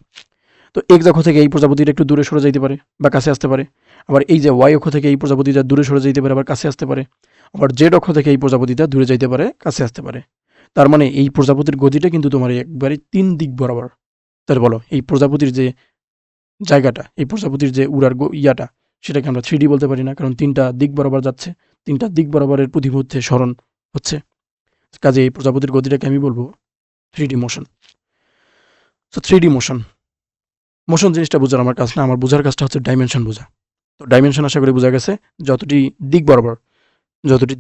তো এক্স অক্ষ থেকে এই প্রজাপতিটা একটু দূরে সরে যাইতে পারে বা কাছে আসতে পারে। আবার এই যে ওয়াই অক্ষ থেকে এই প্রজাপতিটা দূরে সরে যেতে পারে, আবার কাছে আসতে পারে। আবার জেড অক্ষ থেকে এই প্রজাপতিটা দূরে যাইতে পারে, কাছে আসতে পারে। তার মানে এই প্রজাপতির গতিটা কিন্তু তোমার একবারে 3 দিক বরাবর। তাহলে বলো, এই প্রজাপতির যে জায়গাটা, এই প্রজাপতির যে উড়ার ইয়াটা, সেটাকে আমরা 3D বলতে পারি না, কারণ 3টা দিক বরাবর যাচ্ছে। 3টা দিক বরাবরের প্রতি মুহূর্তে সরণ হচ্ছে। কাজে এই প্রজাপতির গতিটাকে আমি বলবো 3D motion. So 3D motion, motion জিনিসটা বোঝার আমার কাজ না, আমার বোঝার কাজটা হচ্ছে ডাইমেনশন বোঝা। তো ডাইমেনশন আশা করি বোঝা গেছে, যতটি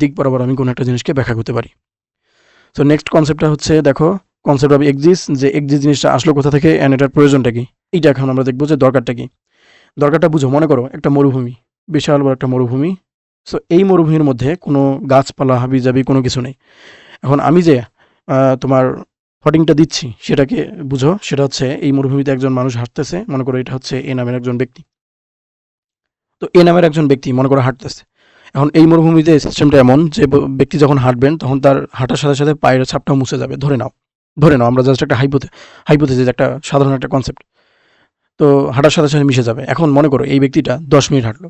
দিক বরাবর আমি কোনো একটা জিনিসকে ব্যাখ্যা করতে পারি। সো নেক্সট কনসেপ্টটা হচ্ছে, দেখো, কনসেপ্ট অফ এক্সিস, যে এক্সিস জিনিসটা আসলো কোথা থেকে অ্যান্ড এটার প্রয়োজনটা কি। এইটা এখন আমরা দেখবো যে দরকারটা কি। দরকারটা বুঝো, মনে করো একটা মরুভূমি, বিশাল বড় একটা মরুভূমি। সো এই মরুভূমির মধ্যে কোনো গাছপালা হাবিজাবি কোনো কিছু নেই। এখন আমি যে তোমার ফটিংটা দিচ্ছি সেটাকে বুঝো, সেটা হচ্ছে এই মরুভূমিতে একজন মানুষ হাঁটতেছে, মনে করো এটা হচ্ছে এ নামের একজন ব্যক্তি। তো এ নামের একজন ব্যক্তি মনে করো হাঁটতেছে। এখন এই মরুভূমিতে সিস্টেমটা এমন যে ব্যক্তি যখন হাঁটবেন তখন তার হাঁটার সাথে সাথে পায়ের ছাপটাও মুছে যাবে। ধরে নাও আমরা জাস্ট একটা হাইপোথেসিস, একটা সাধারণ একটা কনসেপ্ট। তো হাঁটার সাথে সাথে মিশে যাবে। এখন মনে করো এই ব্যক্তিটা 10 মিনিট হাঁটলো।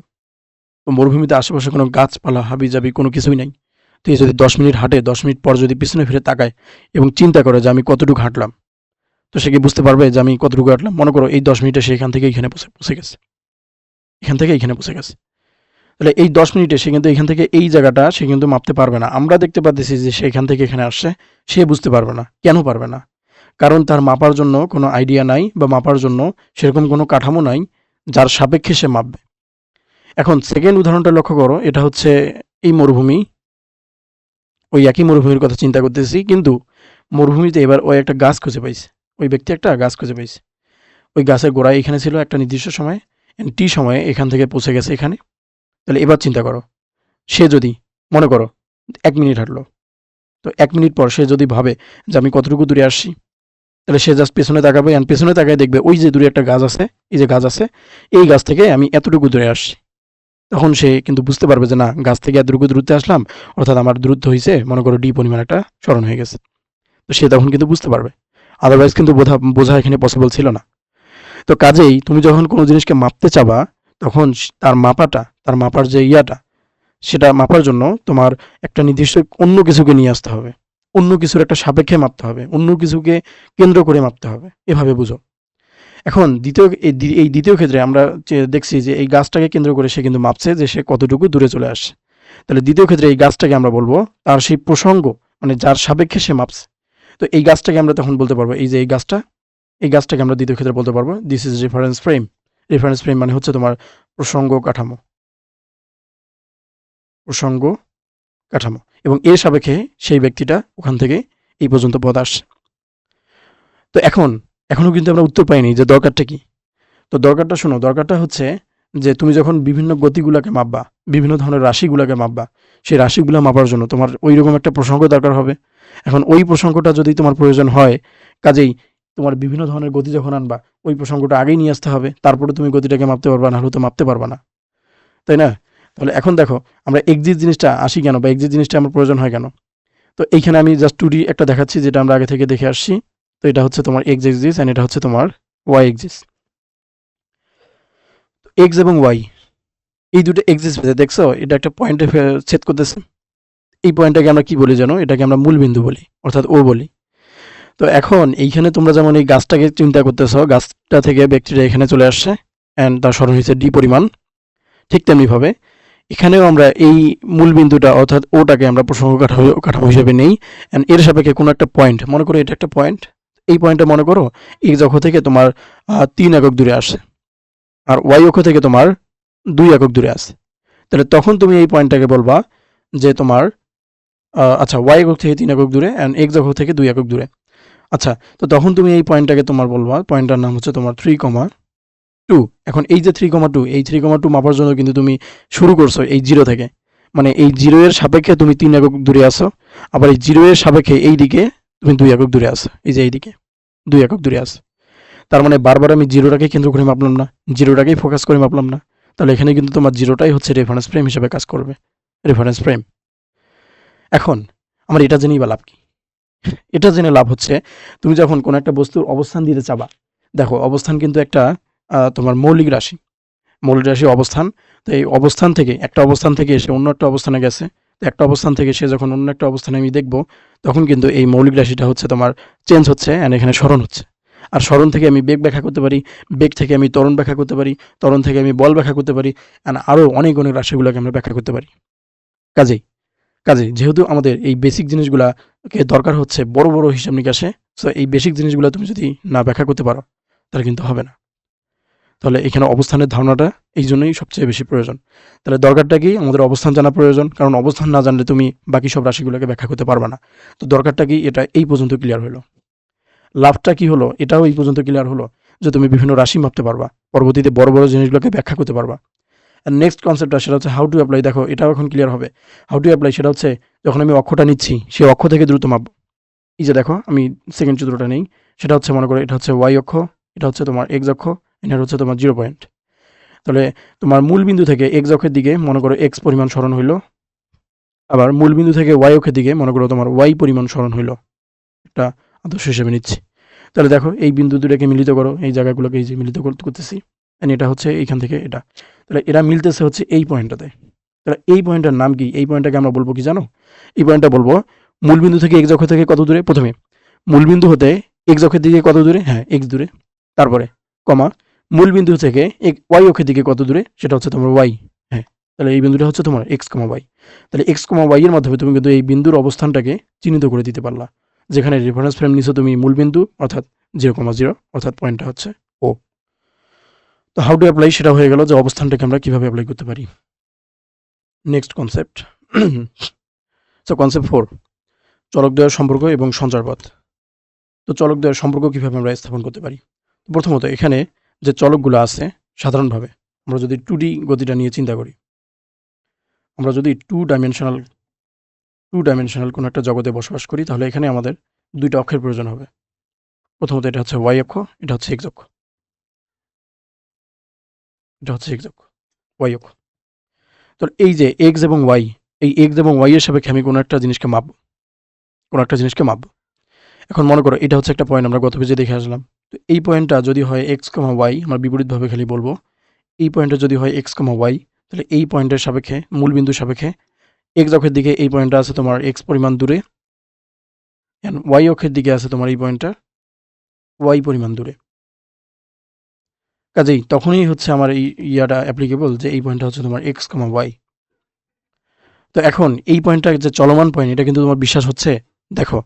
তো মরুভূমিতে আশেপাশে কোনো গাছপালা হাবিজাবি কোনো কিছুই নাই। তো এই যদি 10 মিনিট হাঁটে, 10 মিনিট পর যদি পিছনে ফিরে তাকায় এবং চিন্তা করে যে আমি কতটুকু হাঁটলাম, তো সে কি বুঝতে পারবে যে আমি কতটুকু হাঁটলাম। মনে করো এই 10 মিনিটে সে এখান থেকে এখানে পৌঁছে গেছে, এখান থেকে এখানে পৌঁছে গেছে। তাহলে এই 10 মিনিটে সে কিন্তু এখান থেকে এই জায়গাটা সে কিন্তু মাপতে পারবে না। আমরা দেখতে পাচ্ছি যে সে এখান থেকে এখানে আসছে, সে বুঝতে পারবে না। কেন পারবে না? কারণ তার মাপার জন্য কোনো আইডিয়া নাই, বা মাপার জন্য সেরকম কোনো কাঠামো নাই যার সাপেক্ষে সে মাপবে। এখন সেকেন্ড উদাহরণটা লক্ষ্য করো, এটা হচ্ছে এই মরুভূমি, ওই একই মরুভূমির কথা চিন্তা করতেছি, কিন্তু মরুভূমিতে এবার ওই একটা গাছ খুঁজে পাইছে, ওই ব্যক্তি একটা গাছ খুঁজে পাইছে। ওই গাছের গোড়ায় এখানে ছিল একটা নির্দিষ্ট সময়, টি সময়ে এখান থেকে পৌঁছে গেছে এখানে। তাহলে এবার চিন্তা করো, সে যদি মনে করো 1 মিনিট হাঁটলো, তো 1 মিনিট পর সে যদি ভাবে যে আমি কতটুকু দূরে আসছি, তাহলে সে জাস্ট পেছনে তাকাবে, অ্যান্ড পেছনে তাকায় দেখবে ওই যে দূরে একটা গাছ আছে, এই যে গাছ আছে, এই গাছ থেকে আমি এতটুকু দূরে আসছি। তখন সে কিন্তু বুঝতে পারবে যে না, গাছ থেকে এতটুকু দূরত্বে আসলাম, অর্থাৎ আমার দূরত্ব হইছে মনে করো d পরিমাণ একটা সরণ হয়ে গেছে। তো সে তখন কিন্তু বুঝতে পারবে। আদারওয়াইজ কিন্তু বোঝা এখানে পসিবল ছিল না। তো কাজেই তুমি যখন কোনো জিনিসকে মাপতে চাবা, তখন তার মাপার যে ইয়াটা, সেটা মাপার জন্য তোমার একটা নির্দিষ্ট অন্য কিছুকে নিয়ে আসতে হবে। অন্য কিছুর একটা সাপেক্ষে মাপতে হবে। অন্য কিছুকে কেন্দ্র করে মাপতে হবে। এভাবে বুঝো। এখন এই দ্বিতীয় ক্ষেত্রে আমরা দেখছি যে এই গাছটাকে কেন্দ্র করে সে কিন্তু মাপছে যে সে কতটুকু দূরে চলে আসছে। তাহলে দ্বিতীয় ক্ষেত্রে এই গাছটাকে আমরা বলবো তার সেই প্রসঙ্গ, মানে যার সাপেক্ষে সে মাপছে। তো এই গাছটাকে আমরা তখন বলতে পারবো, এই যে এই গাছটাকে আমরা দ্বিতীয় ক্ষেত্রে বলতে পারবো this is reference frame. Reference frame মানে হচ্ছে তোমার প্রসঙ্গ কাঠামো। প্রসঙ্গ কাঠামো। এবং এর সাপেক্ষে সেই ব্যক্তিটা ওখান থেকে এই পর্যন্ত পথ আসছে। তো এখনো কিন্তু আমরা উত্তর পাইনি যে দরকারটা কি। তো দরকারটা শোনো, দরকারটা হচ্ছে যে তুমি যখন বিভিন্ন গতিগুলাকে মাপবা, বিভিন্ন ধরনের রাশিগুলাকে মাপবা, সেই রাশিগুলা মাপার জন্য তোমার ঐরকম একটা প্রসঙ্গ দরকার হবে। এখন ওই প্রসঙ্গটা যদি তোমার প্রয়োজন হয়, কাজেই তোমার বিভিন্ন ধরনের গতি যখন আনবা, ওই প্রসঙ্গটা আগেই নিয়ে আসতে হবে। তারপরে তুমি গতিটাকে মাপতে পারবা, নাহলে তো মাপতে পারবা না। তাই না? তাহলে এখন দেখো আমরা এক্সিস জিনিসটা আসি কেন, বা এক্সিস জিনিসটা আমার প্রয়োজন হয় কেন? তো এইখানে আমি জাস্ট 2D একটা দেখাচ্ছি যেটা আমরা আগে থেকে দেখে আসছি। তো এটা হচ্ছে তোমার এক্স এক্সিস এন্ড এটা হচ্ছে তোমার ওয়াই এক্সিস। এক্স এবং ওয়াই এই দুটো এক্সিস দেখছো, এটা একটা পয়েন্টে ছেদ করতেছে। এই পয়েন্টটাকে আমরা কি বলি জানো? এটাকে আমরা মূলবিন্দু বলি, অর্থাৎ ও বলি। তো এখন এইখানে তোমরা যেমন এই গাছটাকে চিন্তা করতেছো, গাছটা থেকে ব্যক্তিটা এখানে চলে আসছে অ্যান্ড তার সরণ হয়েছে ডি পরিমাণ। ঠিক তেমনিভাবে এখানেও আমরা এই মূলবিন্দুটা অর্থাৎ ওটাকে আমরা প্রসঙ্গ কাঠামো হিসেবে নেই। অ্যান্ড এর সাপেক্ষে কোনো একটা পয়েন্ট, মনে করো এটা একটা পয়েন্ট। এই পয়েন্টটা মনে করো এক্স অক্ষ থেকে তোমার 3 একক দূরে আসে, আর ওয়াই অক্ষ থেকে তোমার 2 একক দূরে আসে। তাহলে তখন তুমি এই পয়েন্টটাকে বলবা যে তোমার আচ্ছা, ওয়াই একক থেকে 3 একক দূরে অ্যান্ড এক্স অক্ষ থেকে 2 একক দূরে। আচ্ছা, তো তখন তুমি এই পয়েন্টটাকে তোমার বলবা, পয়েন্টটার নাম হচ্ছে তোমার 3,2। এখন এই যে 3,2, এই 3,2 মাপার জন্য কিন্তু তুমি শুরু করছো এই জিরো থেকে। মানে এই জিরো এর সাপেক্ষে তুমি 3 একক দূরে আসো, আবার এই জিরো এর সাপেক্ষে এই দিকে তুমি 2 একক দূরে আসো। এই যে এইদিকে 2 একক দূরে আসো। তার মানে বারবার আমি জিরোটাকে কেন্দ্র করে মাপলাম না, জিরোটাকেই ফোকাস করে মাপলাম না। তাহলে এখানে কিন্তু তোমার জিরোটাই হচ্ছে রেফারেন্স ফ্রেম হিসেবে কাজ করবে। Reference frame. এখন আমার এটা জেনেই বা লাভ কি? এটা জেনে লাভ হচ্ছে তুমি যখন কোনো একটা বস্তুর অবস্থান দিতে চাবা, দেখো অবস্থান কিন্তু একটা তোমার মৌলিক রাশি। মৌলিক রাশি অবস্থান। তো এই অবস্থান থেকে একটা অবস্থান থেকে এসে অন্য একটা অবস্থানে গেছে। তো একটা অবস্থান থেকে সে যখন অন্য একটা অবস্থানে আমি দেখব, তখন কিন্তু এই মৌলিক রাশিটা হচ্ছে তোমার চেঞ্জ হচ্ছে অ্যান্ড এখানে সরণ হচ্ছে। আর সরণ থেকে আমি বেগ ব্যাখ্যা করতে পারি, বেগ থেকে আমি ত্বরণ ব্যাখ্যা করতে পারি, ত্বরণ থেকে আমি বল ব্যাখ্যা করতে পারি, অ্যান্ড আরও অনেক রাশিগুলোকে আমরা ব্যাখ্যা করতে পারি। কাজেই কাজেই যেহেতু আমাদের এই বেসিক জিনিসগুলাকে দরকার হচ্ছে বড় হিসাব নিকাশে, সো এই বেসিক জিনিসগুলো তুমি যদি না ব্যাখ্যা করতে পারো, তাহলে কিন্তু হবে না। তাহলে এখানে অবস্থানের ধারণাটা এই জন্যই সবচেয়ে বেশি প্রয়োজন। তাহলে দরকারটা কি? আমাদের অবস্থান জানা প্রয়োজন, কারণ অবস্থান না জানলে তুমি বাকি সব রাশিগুলোকে ব্যাখ্যা করতে পারবে না। তো দরকারটা কি? এটা এই পর্যন্ত ক্লিয়ার হলো। লাভটা কি হলো? এটাও এই পর্যন্ত ক্লিয়ার হলো যে তুমি বিভিন্ন রাশি মাপতে পারবা, পরবর্তীতে বড় জিনিসগুলোকে ব্যাখ্যা করতে পারবা। আর নেক্সট কনসেপ্টটা সেটা হচ্ছে হাউ টু অ্যাপ্লাই। দেখো এটাও এখন ক্লিয়ার হবে। হাউ টু অ্যাপ্লাই সেটা হচ্ছে যখন আমি অক্ষটা নিচ্ছি, সেই অক্ষ থেকে দ্রুত মাপবো। এই যে দেখো আমি সেকেন্ড চিত্রটা নেই, সেটা হচ্ছে মনে করো এটা হচ্ছে ওয়াই অক্ষ, এটা হচ্ছে তোমার এক্স অক্ষ, এটা হচ্ছে তোমার 0 পয়েন্ট। তাহলে তোমার মূল বিন্দু থেকে এক্স অক্ষের দিকে মনে করো এক্স পরিমাণ সরণ হইলো, আবার মূল বিন্দু থেকে ওয়াই অক্ষের দিকে মনে করো তোমার ওয়াই পরিমাণ সরণ হইলো। একটা আদর্শ হিসেবে নিচ্ছি। তাহলে দেখো এই বিন্দু দুটাকে মিলিত করো, এই জায়গাগুলোকে এই যে মিলিত করতেছি, এটা হচ্ছে এইখান থেকে এটা। তাহলে এরা মিলতেছে হচ্ছে এই পয়েন্টটাতে। তাহলে এই পয়েন্টটার নাম কি? এই পয়েন্টটাকে আমরা বলবো কি জানো? এই পয়েন্টটা বলবো মূলবিন্দু থেকে এক্স অক্ষ থেকে কত দূরে? প্রথমে মূলবিন্দু হতে এক্স অক্ষের দিকে কত দূরে? হ্যাঁ, এক্স দূরে। তারপরে কমা মূলবিন্দু থেকে ওয়াই অক্ষের দিকে কত দূরে? সেটা হচ্ছে তোমার ওয়াই। হ্যাঁ, তাহলে এই বিন্দুটা হচ্ছে তোমার এক্স কমা ওয়াই। তাহলে এক্স কমা ওয়াই এর মাধ্যমে তুমি কিন্তু এই বিন্দুর অবস্থানটাকে চিহ্নিত করে দিতে পারলা। যেখানে রেফারেন্স ফ্রেম নিছো তুমি মূলবিন্দু অর্থাৎ 0,0, অর্থাৎ পয়েন্টটা হচ্ছে ও। তো হাউ টু অ্যাপ্লাই সেটা হয়ে গেল যে অবস্থানটাকে আমরা কিভাবে অ্যাপ্লাই করতে পারি। Next concept. সো কনসেপ্ট 4, চলকদ্বয়ের সম্পর্ক এবং সঞ্চারপথ। তো চলকদ্বয়ের সম্পর্ক কিভাবে আমরা স্থাপন করতে পারি? প্রথমত এখানে যে চলকগুলো আছে, সাধারণভাবে আমরা যদি 2D গতিটা নিয়ে চিন্তা করি, আমরা যদি টু ডাইমেনশনাল কোনো একটা জগতে বসবাস করি, তাহলে এখানে আমাদের 2টা অক্ষের প্রয়োজন হবে। প্রথমত এটা হচ্ছে ওয়াই অক্ষ, এটা হচ্ছে এক্স অক্ষ, এটা হচ্ছে এক্স অক্ষ, ওয়াই অক্ষ। তো এই যে এক্স এবং ওয়াই, এই এক্স এবং ওয়াই এর সাপেক্ষে আমি কোনো একটা জিনিসকে মাপবো। এখন মনে করো এটা হচ্ছে একটা পয়েন্ট, আমরা গত পেজে দেখে আসলাম। তো এই পয়েন্টটা যদি হয় এক্স কমা ওয়াই, আমরা বিপরীতভাবে খালি বলবো, এই পয়েন্টটা যদি হয় এক্স কমা ওয়াই, তাহলে এই পয়েন্টের সাপেক্ষে, মূল বিন্দুর সাপেক্ষে এক্স অক্ষের দিকে এই পয়েন্টটা আছে তোমার এক্স পরিমাণ দূরে, অ্যান্ড ওয়াই অক্ষের দিকে আছে তোমার এই পয়েন্টটা ওয়াই পরিমাণ দূরে। কাজেই তখনই হচ্ছে আমার এই ইয়াটা অ্যাপ্লিকেবল, যে এই পয়েন্টটা হচ্ছে তোমার এক্স কমা ওয়াই। তো এখন এই পয়েন্টটা যে চলমান পয়েন্ট, এটা কিন্তু তোমার বিশ্বাস হচ্ছে? দেখো,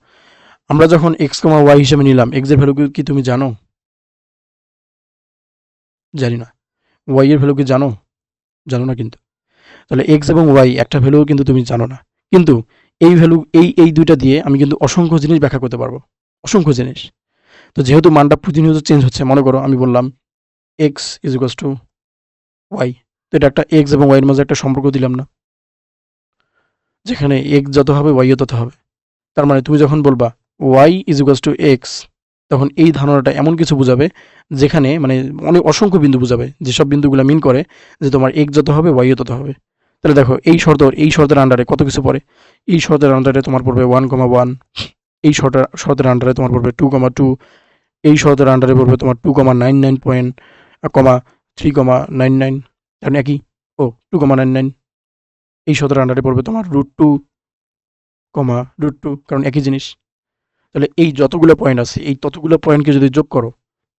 আমরা যখন এক্স কমা ওয়াই হিসেবে নিলাম, এক্স এর ভ্যালু কি তুমি জানো? জানি না। ওয়াই এর ভ্যালু কি জানো? জানো না কিন্তু। তাহলে এক্স এবং ওয়াই একটা ভ্যালুও কিন্তু তুমি জানো না। কিন্তু এই ভ্যালু, এই দুইটা দিয়ে আমি কিন্তু অসংখ্য জিনিস ব্যাখ্যা করতে পারবো, অসংখ্য জিনিস। তো যেহেতু মানটা প্রতিনিয়ত চেঞ্জ হচ্ছে, মনে করো আমি বললাম X is equals to Y, তো এটা একটা এক্স এবং ওয়াইয়ের মাঝে একটা সম্পর্ক দিলাম না, যেখানে এক্স যত হবে ওয়াইও তত হবে। তার মানে তুমি যখন বলবা Y is equals to X, তখন এই ধারণাটা এমন কিছু বোঝাবে যেখানে মানে অনেক অসংখ্য বিন্দু বোঝাবে, যেসব বিন্দুগুলো মিন করে যে তোমার এক্স যত হবে ওয়াইও তত হবে। তাহলে দেখো এই শর্তের আন্ডারে কত কিছু পড়ে। এই শর্তের আন্ডারে তোমার পড়বে 1,1, এই শর্তের আন্ডারে তোমার পড়বে 2,2, এই শর্তের আন্ডারে পড়বে তোমার 2,99 পয়েন্ট, কমা 3,99, কারণ একই। ও 2,99, এই শর্তের আন্ডারে পড়বে তোমার √2, √2, কারণ একই জিনিস। তাহলে এই যতগুলো পয়েন্ট আছে, এই ততগুলো পয়েন্টকে যদি যোগ করো,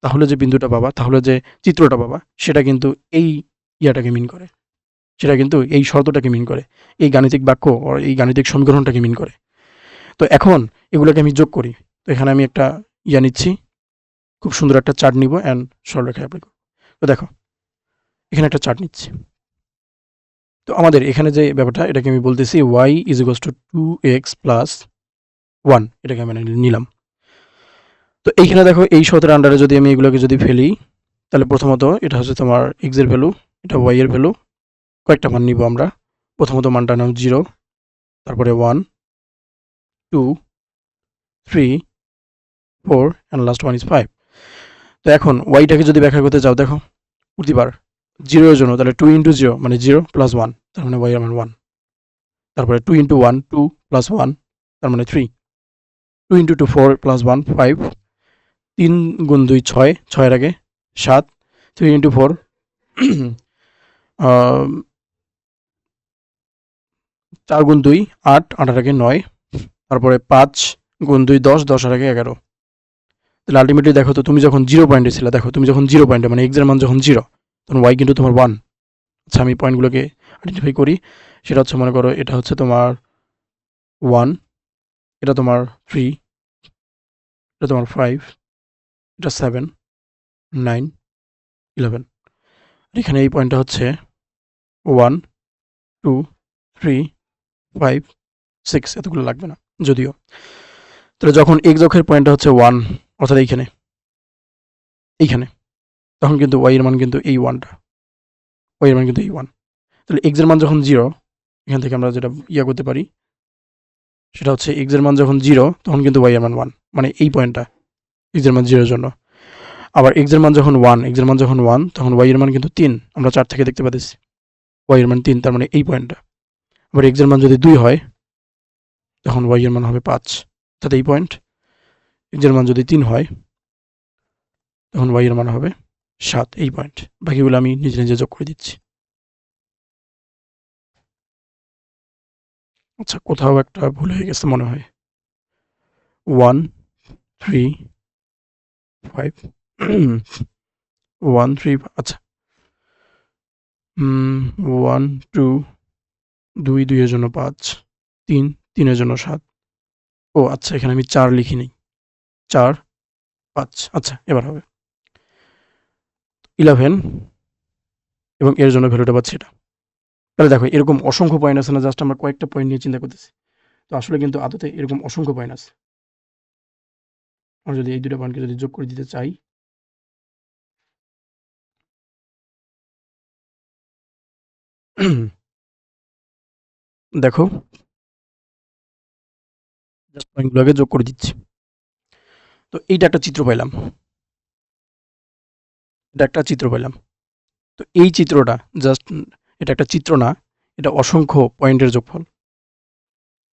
তাহলে যে বিন্দুটা পাবা, তাহলে যে চিত্রটা পাবা, সেটা কিন্তু এই ইয়াটাকে মিন করে, সেটা কিন্তু এই শর্তটাকে মিন করে, এই গাণিতিক বাক্য ও এই গাণিতিক সমীকরণটাকে মিন করে। তো এখন এগুলোকে আমি যোগ করি। তো এখানে আমি একটা ইয়া নিচ্ছি, খুব সুন্দর একটা চার্ট নিব অ্যান্ড সরলরেখা অ্যাপ্লাই করব। তো দেখো, এখানে একটা চার্ট নিচ্ছি। তো আমাদের এখানে যে ব্যাপারটা, এটাকে আমি বলতেছি Y is equals to 2x plus 1, এটাকে আমি নিলাম। তো এইখানে দেখো, এই শর্তের আন্ডারে যদি আমি এগুলোকে যদি ফেলি, তাহলে প্রথমত এটা হচ্ছে তোমার এক্স এর ভ্যালু, এটা ওয়াই এর ভ্যালু, কয়েকটা মান নিব আমরা। প্রথমত মানটা নাম 0, তারপরে 1, 2, 3, 4 অ্যান্ড লাস্ট ওয়ান ইজ 5। তো এখন ওয়াইটাকে যদি ব্যাখ্যা করতে চাও, দেখো প্রতিবার 0 এর জন্য, তাহলে 2 ইন্টু 0 মানে 0 প্লাস 1, তার মানে ওয়াই এর মান 1। তারপরে 2 ইন্টু 1 2 প্লাস 1, তার মানে 3। 2 ইন্টু 2 4 প্লাস 1 5, 3 গুণ 2 6, 6 এর আগে 7, 3 ইন্টু 4 4 গুণ 2 8, 8 এর আগে 9, তারপরে 5 গুণ 2 10, 10 এর আগে 11। তাহলে আলটিমেটলি দেখো, তো তুমি যখন 0 পয়েন্টে ছিলে, দেখো তুমি যখন 0 পয়েন্টে মানে এক্স এর মান যখন 0, তখন ওয়াই কিন্তু তোমার 1। আচ্ছা, আমি পয়েন্টগুলোকে আইডেন্টিফাই করি। সেটা হচ্ছে, মনে করো এটা হচ্ছে তোমার 1, এটা তোমার 3, এটা তোমার 5, এটা 7, 9, 11। আর এখানে এই পয়েন্টটা হচ্ছে 1, 2, 3, 5, 6, এতগুলো লাগবে না যদিও। তাহলে যখন এক্স অক্ষের পয়েন্টটা হচ্ছে 1, অর্থাৎ এইখানে, তখন কিন্তু ওয়াই এর মান কিন্তু এই 1টা, ওয়াই এর মান কিন্তু এই 1। তাহলে এক্স এর মান যখন 0, এখান থেকে আমরা যেটা ইয়া করতে পারি, সেটা হচ্ছে এক্স এর মান যখন 0, তখন কিন্তু ওয়াই এর মান 1, মানে এই পয়েন্টটা এক্স এর মান 0 এর জন্য। আবার এক্স এর মান যখন 1, তখন ওয়াই এর মান কিন্তু 3, আমরা 4 থেকে দেখতে পাচ্ছি ওয়াই এর মান 3, তার মানে এই পয়েন্টটা। আবার এক্স এর মান যদি 2 হয়, তখন ওয়াই এর মান হবে 5, অর্থাৎ এই পয়েন্ট। এক্স এর মান যদি 3 হয়, তখন ওয়াই এর মান হবে 7, এই পয়েন্ট। বাকিগুলো আমি নিজে নিজে যোগ করে দিচ্ছি। আচ্ছা, কোথাও একটা ভুল হয়ে গেছে মনে হয়। 1, 3, 5, 1, 3, আচ্ছা, 1, 2, 2, 2 এর জন্য 5, 3, 3 এর জন্য 7। ও আচ্ছা, এখানে আমি 4 লিখিনি, 4, 5। আচ্ছা, এবার হবে 11, এবং এর জন্য ভ্যালুটা পাচ্ছি এটা। তাহলে দেখো, এরকম অসংখ্য পয়েন্ট আছে না, জাস্ট আমরা কয়েকটা পয়েন্ট নিয়ে চিন্তা করতেছি। তো আসলে কিন্তু আদতে এরকম অসংখ্য পয়েন্ট আছে। আমরা যদি এই দুটো পয়েন্টকে যদি যোগ করে দিতে চাই, দেখো জাস্ট পয়েন্টগুলোকে যোগ করে দিচ্ছি। তো এইটা একটা চিত্র পাইলাম, এটা একটা চিত্র পাইলাম। তো এই চিত্রটা জাস্ট, এটা একটা চিত্র না, এটা অসংখ্য পয়েন্টের যোগফল।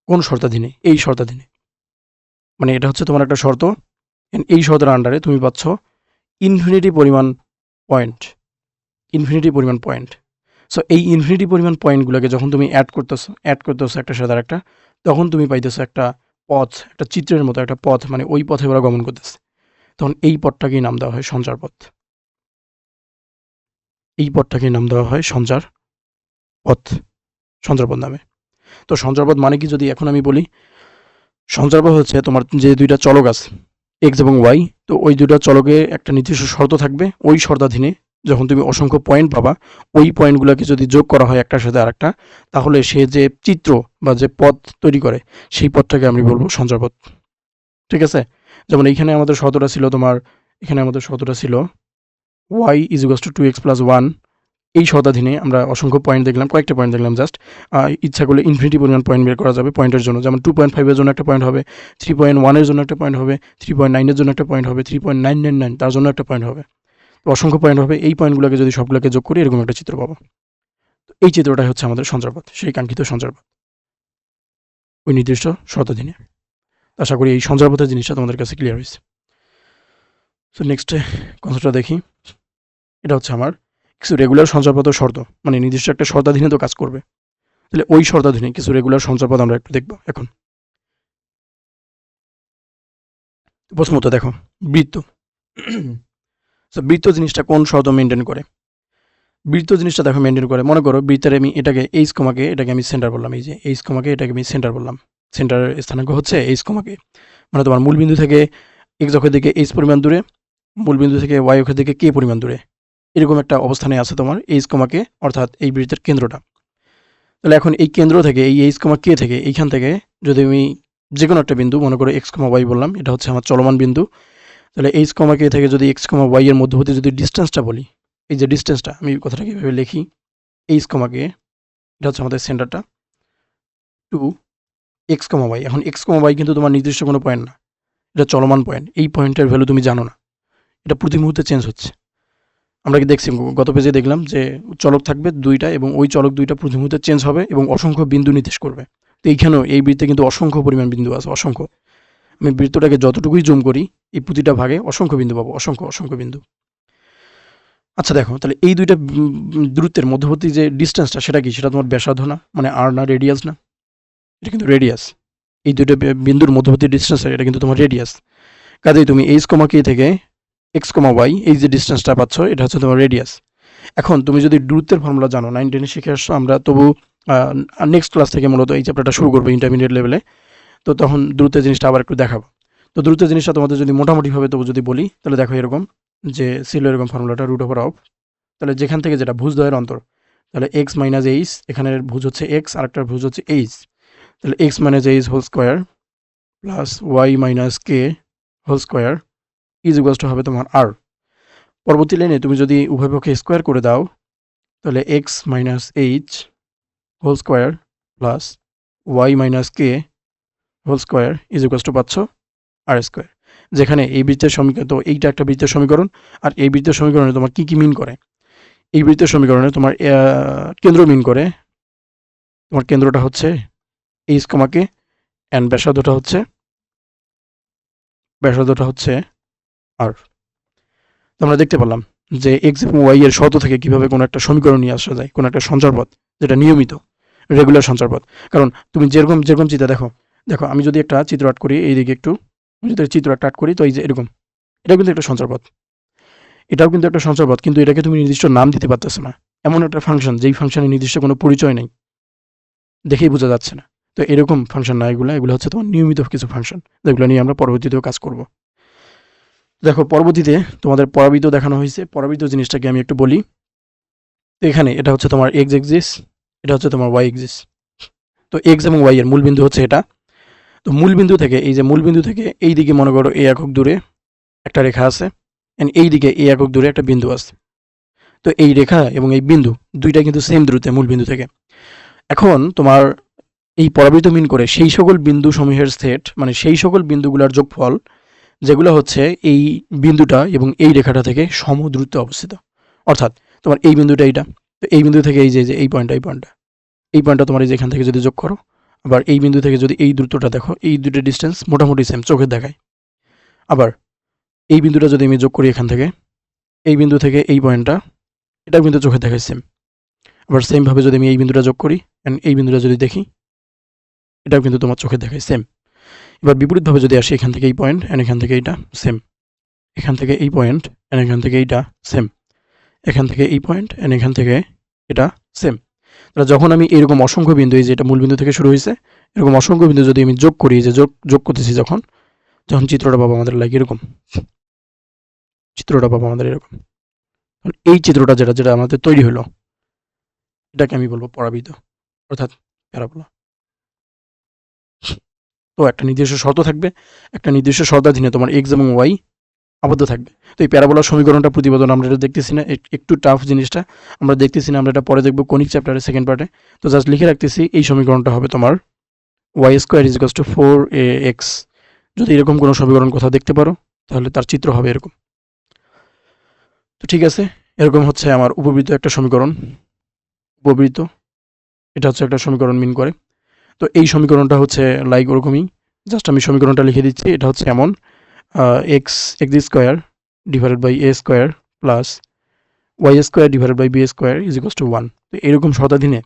কোন শর্তাধীনে? এই শর্তাধীনে। মানে এটা হচ্ছে তোমার একটা শর্ত, এই শর্তের আন্ডারে তুমি পাচ্ছ ইনফিনিটি পরিমাণ পয়েন্ট, ইনফিনিটি পরিমাণ পয়েন্ট। সো এই ইনফিনিটি পরিমাণ পয়েন্টগুলোকে যখন তুমি অ্যাড করতেছো একটার সাথে আরেকটা, তখন তুমি পাইতেছো একটা পথ, একটা চিত্রের মতো একটা পথ, মানে ওই পথে ওরা গমন করতেছে। তখন এই পথটাকেই নাম দেওয়া হয় সঞ্চার পথ। এই পথটাকেই নাম দেওয়া হয় সঞ্চার পথ, সঞ্চার পথ নামে। তো সঞ্চার পথ মানে কি, যদি এখন আমি বলি, সঞ্চার পথ হচ্ছে তোমার যে দুইটা চলক আছে এক্স এবং ওয়াই, তো ওই দুইটা চলকে একটা নির্দিষ্ট শর্ত থাকবে, ওই শর্তাধীনে যখন তুমি অসংখ্য পয়েন্ট পাবা, ওই পয়েন্টগুলোকে যদি যোগ করা হয় একটার সাথে আরেকটা, তাহলে সে যে চিত্র বা যে পথ তৈরি করে, সেই পথটাকে আমি বলবো সঞ্চার পথ। ঠিক আছে? যেমন এইখানে আমাদের শর্তটা ছিল তোমার, এখানে আমাদের শর্তটা ছিল y is equals to 2x plus 1। এই শর্তাধীনে আমরা অসংখ্য পয়েন্ট দেখলাম, কয়েকটা পয়েন্ট দেখলাম জাস্ট। ইচ্ছা করলে ইনফিনিটি পরিমাণ পয়েন্ট বের করা যাবে পয়েন্টের জন্য। যেমন 2.5 এর জন্য একটা পয়েন্ট হবে, 3.1 এর জন্য একটা পয়েন্ট হবে, 3.9 এর জন্য একটা পয়েন্ট হবে, 3.999 তার জন্য একটা পয়েন্ট হবে। তো অসংখ্য পয়েন্ট হবে, এই পয়েন্টগুলোকে যদি সবগুলোকে যোগ করি এরকম একটা চিত্র পাবো। তো এই চিত্রটাই হচ্ছে আমাদের সঞ্চারপথ, সেই কাঙ্ক্ষিত সঞ্চারপথ ওই নির্দিষ্ট শর্তাধীনে। আশা করি এই সঞ্চারপথের জিনিসটা তোমাদের কাছে ক্লিয়ার হয়েছে। সো নেক্সট কনসেপ্টটা দেখি। এটা হচ্ছে আমার কিছু রেগুলার সঞ্চারপথ শর্ত, মানে নির্দিষ্ট একটা শর্তাধীনে তো কাজ করবে। তাহলে ওই শর্তাধীনে কিছু রেগুলার সঞ্চারপথ আমরা একটু দেখব এখন। প্রথমত দেখো বৃত্ত। সো বৃত্ত জিনিসটা কোন শর্ত মেনটেন করে? বৃত্ত জিনিসটা দেখো মেনটেন করে, মনে করো বৃত্তের আমি এটাকে এইচ কমাকে, এটাকে আমি সেন্টার বললাম, এই যে এইচ কমাকে এটাকে আমি সেন্টার বললাম, সেন্টারের স্থানাঙ্ক হচ্ছে এইচ কমাকে, মানে তোমার মূলবিন্দু থেকে এক্স অক্ষের দিকে এইচ পরিমাণ দূরে, মূলবিন্দু থেকে ওয়াই অক্ষের দিকে কে পরিমাণ দূরে, এরকম একটা অবস্থানে আছে তোমার এইচ কমাকে, অর্থাৎ এই বৃত্তের কেন্দ্রটা। তাহলে এখন এই কেন্দ্র থেকে, এই এইচ কমা কে থেকে, এইখান থেকে যদি আমি যে কোনো একটা বিন্দু, মনে করো এক্স কমা ওয়াই বললাম, এটা হচ্ছে আমার চলমান বিন্দু। তাহলে এইচ কমা কে থেকে যদি এক্স কমা ওয়াই এর মধ্যবর্তী যদি ডিস্টেন্সটা বলি, এই যে ডিস্টেন্সটা, আমি কথাটাকে এভাবে লিখি, এইচ কমা কে, এটা হচ্ছে আমাদের সেন্টারটা, টু এক্স কমা ওয়াই। এখন এক্স কমা ওয়াই কিন্তু তোমার নির্দিষ্ট কোনো পয়েন্ট না, এটা চলমান পয়েন্ট। এই পয়েন্টের ভ্যালু তুমি জানো না, এটা প্রতি মুহূর্তে চেঞ্জ হচ্ছে। আমরা কি দেখছি, গত পেজে দেখলাম যে চলক থাকবে দুইটা, এবং ওই চলক দুইটা প্রতি মুহূর্তে চেঞ্জ হবে এবং অসংখ্য বিন্দু নির্দেশ করবে। তো এইখানেও এই বৃত্তে কিন্তু অসংখ্য পরিমাণ বিন্দু আছে, অসংখ্য। আমি বৃত্তটাকে যতটুকুই জুম করি, এই প্রতিটা ভাগে অসংখ্য বিন্দু পাবো, অসংখ্য অসংখ্য বিন্দু। আচ্ছা দেখো, তাহলে এই দুইটা দূরত্বের মধ্যবর্তী যে ডিস্টেন্সটা, সেটা কি? সেটা তোমার ব্যাসার্ধ না, মানে আর না, রেডিয়াস না? এটা কিন্তু রেডিয়াস। এই দুইটা বিন্দুর মধ্যবর্তী ডিস্টেন্স, এটা কিন্তু তোমার রেডিয়াস। কাজেই তুমি এইচ কমা কে থেকে এক্স কমা ওয়াই, এই যে ডিস্টেন্সটা পাচ্ছ, এটা হচ্ছে তোমার রেডিয়াস। এখন তুমি যদি দূরত্বের ফর্মুলা জানো, 9 10 শিখে আসছো, আমরা তবু নেক্সট ক্লাস থেকে মূলত এই চ্যাপ্টারটা শুরু করবো ইন্টারমিডিয়েট লেভেলে। তো তখন দূরত্বের জিনিসটা আবার একটু দেখাবো। তো দূরত্বের জিনিসটা তোমাদের যদি মোটামুটিভাবে তবু যদি বলি, তাহলে দেখো এরকম যে ছিল এরকম ফর্মুলাটা, রুট ওভার অফ, তাহলে যেখান থেকে যেটা ভুজদ্বয়ের অন্তর, তাহলে এক্স মাইনাস এইচ, এখানের ভুজ হচ্ছে এক্স, আরেকটার ভুজ হচ্ছে এইচ, তাহলে X minus H whole square plus Y minus K whole square is equals to হবে তোমার আর। পরবর্তী লাইনে তুমি যদি উভয় পক্ষে স্কোয়ার করে দাও, তাহলে X minus H whole square plus Y minus K whole square is equals to পাচ্ছ আর স্কোয়ার। যেখানে এই বৃত্তের সমীকরণ, তো এইটা একটা বৃত্তের সমীকরণ, আর এই বৃত্তের সমীকরণে তোমার কী কী মিন করে? এই বৃত্তের সমীকরণে তোমার কেন্দ্র মিন করে, তোমার কেন্দ্রটা হচ্ছে এইচ কমাকে, অ্যান্ড ব্যাসার্ধটা হচ্ছে আর। তো আমরা দেখতে পেলাম যে এক্স এবং ওয়াই এর শর্ত থেকে কিভাবে কোনো একটা সমীকরণ নিয়ে আসা যায়, কোনো একটা সঞ্চারপথ যেটা নিয়মিত রেগুলার সঞ্চারপথ। কারণ তুমি যেরকম যেরকম চিন্তা, দেখো দেখো আমি যদি একটা চিত্র আর্ট করি, এইদিকে একটু যদি চিত্র একটা আর্ট করি, তো এই যে এরকম, এটা কিন্তু একটা সঞ্চারপথ, এটাও কিন্তু একটা সঞ্চারপথ, কিন্তু এটাকে তুমি নির্দিষ্ট নাম দিতে পারতেছো না। এমন একটা ফাংশন, যেই ফাংশনের নির্দিষ্ট কোনো পরিচয় নেই, দেখেই বোঝা যাচ্ছে না। তো এরকম ফাংশন না, এগুলো হচ্ছে তোমার নিয়মিত কিছু ফাংশন, যেগুলো নিয়ে আমরা পরবর্তীতেও কাজ করব। দেখো পরবর্তীতে তোমাদের পরাবৃত্ত দেখানো হয়েছে, পরাবৃত্ত জিনিসটাকে আমি একটু বলি। তো এখানে এটা হচ্ছে তোমার এক্স এক্সিস, এটা হচ্ছে তোমার ওয়াই এক্সিস। তো এক্স এবং ওয়াই এর মূল বিন্দু হচ্ছে এটা। তো মূল বিন্দু থেকে, এই যে মূল বিন্দু থেকে এই দিকে মনে করো এ একক দূরে একটা রেখা আছে, এন্ড এই দিকে এ একক দূরে একটা বিন্দু আছে। তো এই রেখা এবং এই বিন্দু দুইটা কিন্তু সেম দূরত্বে মূল বিন্দু থেকে। এখন তোমার এই পরাবৃত্ত মিন করে সেই সকল বিন্দু সমূহের সেট, মানে সেই সকল বিন্দুগুলোর যোগফল, যেগুলো হচ্ছে এই বিন্দুটা এবং এই রেখাটা থেকে সমদূরত্বে অবস্থিত। অর্থাৎ তোমার এই বিন্দুটা এইটা, তো এই বিন্দু থেকে এই যে এই পয়েন্টটা, এই পয়েন্টটা তোমার এই যে এখান থেকে যদি যোগ করো, আবার এই বিন্দু থেকে যদি এই দূরত্বটা দেখো, এই দুটো ডিস্টেন্স মোটামুটি সেম চোখে দেখায়। আবার এই বিন্দুটা যদি আমি যোগ করি এখান থেকে, এই বিন্দু থেকে এই পয়েন্টটা, এটাও কিন্তু চোখে দেখায় সেম। আবার সেমভাবে যদি আমি এই বিন্দুটা যোগ করি অ্যান্ড এই বিন্দুটা যদি দেখি, এটাও কিন্তু তোমার চোখে দেখায় সেম। এবার বিপরীতভাবে যদি আসি, এখান থেকে এই পয়েন্ট অ্যান্ড এখান থেকে এইটা সেম, এখান থেকে এই পয়েন্ট অ্যান্ড এখান থেকে এইটা সেম, এখান থেকে এই পয়েন্ট অ্যান্ড এখান থেকে এটা সেম। তাহলে যখন আমি এরকম অসংখ্য বিন্দু, এই যে এটা মূল বিন্দু থেকে শুরু হয়েছে, এরকম অসংখ্য বিন্দু যদি আমি যোগ করি, যে যোগ করতেছি যখন যখন চিত্রটা পাবো আমাদের লাগে এরকম, চিত্রটা পাবো আমাদের এরকম। এই চিত্রটা যেটা যেটা আমাদের তৈরি হলো, এটাকে আমি বলবো পরাবৃত্ত, অর্থাৎ প্যারাবোলা। তো একটা নির্দিষ্ট শর্ত থাকবে, একটা নির্দিষ্ট শর্তাধীনে তোমার এক্স এবং ওয়াই আবদ্ধ থাকবে। তো এই প্যারাবোলার সমীকরণটা প্রতিপাদন আমরা এটা দেখতেছি না, একটু টাফ জিনিসটা আমরা দেখতেছি না, আমরা এটা পরে দেখবো কনিক চ্যাপ্টারের সেকেন্ড পার্টে। তো জাস্ট লিখে রাখতেছি, এই সমীকরণটা হবে তোমার Y square is equals to 4ax। যদি এরকম কোনো সমীকরণ কোথাও দেখতে পারো, তাহলে তার চিত্র হবে এরকম। তো ঠিক আছে, এরকম হচ্ছে আমার উপবৃত্ত একটা সমীকরণ, উপবৃত্ত এটা হচ্ছে একটা সমীকরণ মিন করে। তো এই সমীকরণটা হচ্ছে লাইক ওরকমই, জাস্ট আমি সমীকরণটা লিখে দিচ্ছি। এটা হচ্ছে এমন, X square divided by A square plus Y square divided by B square is equals to 1। তো এরকম শতাধীনে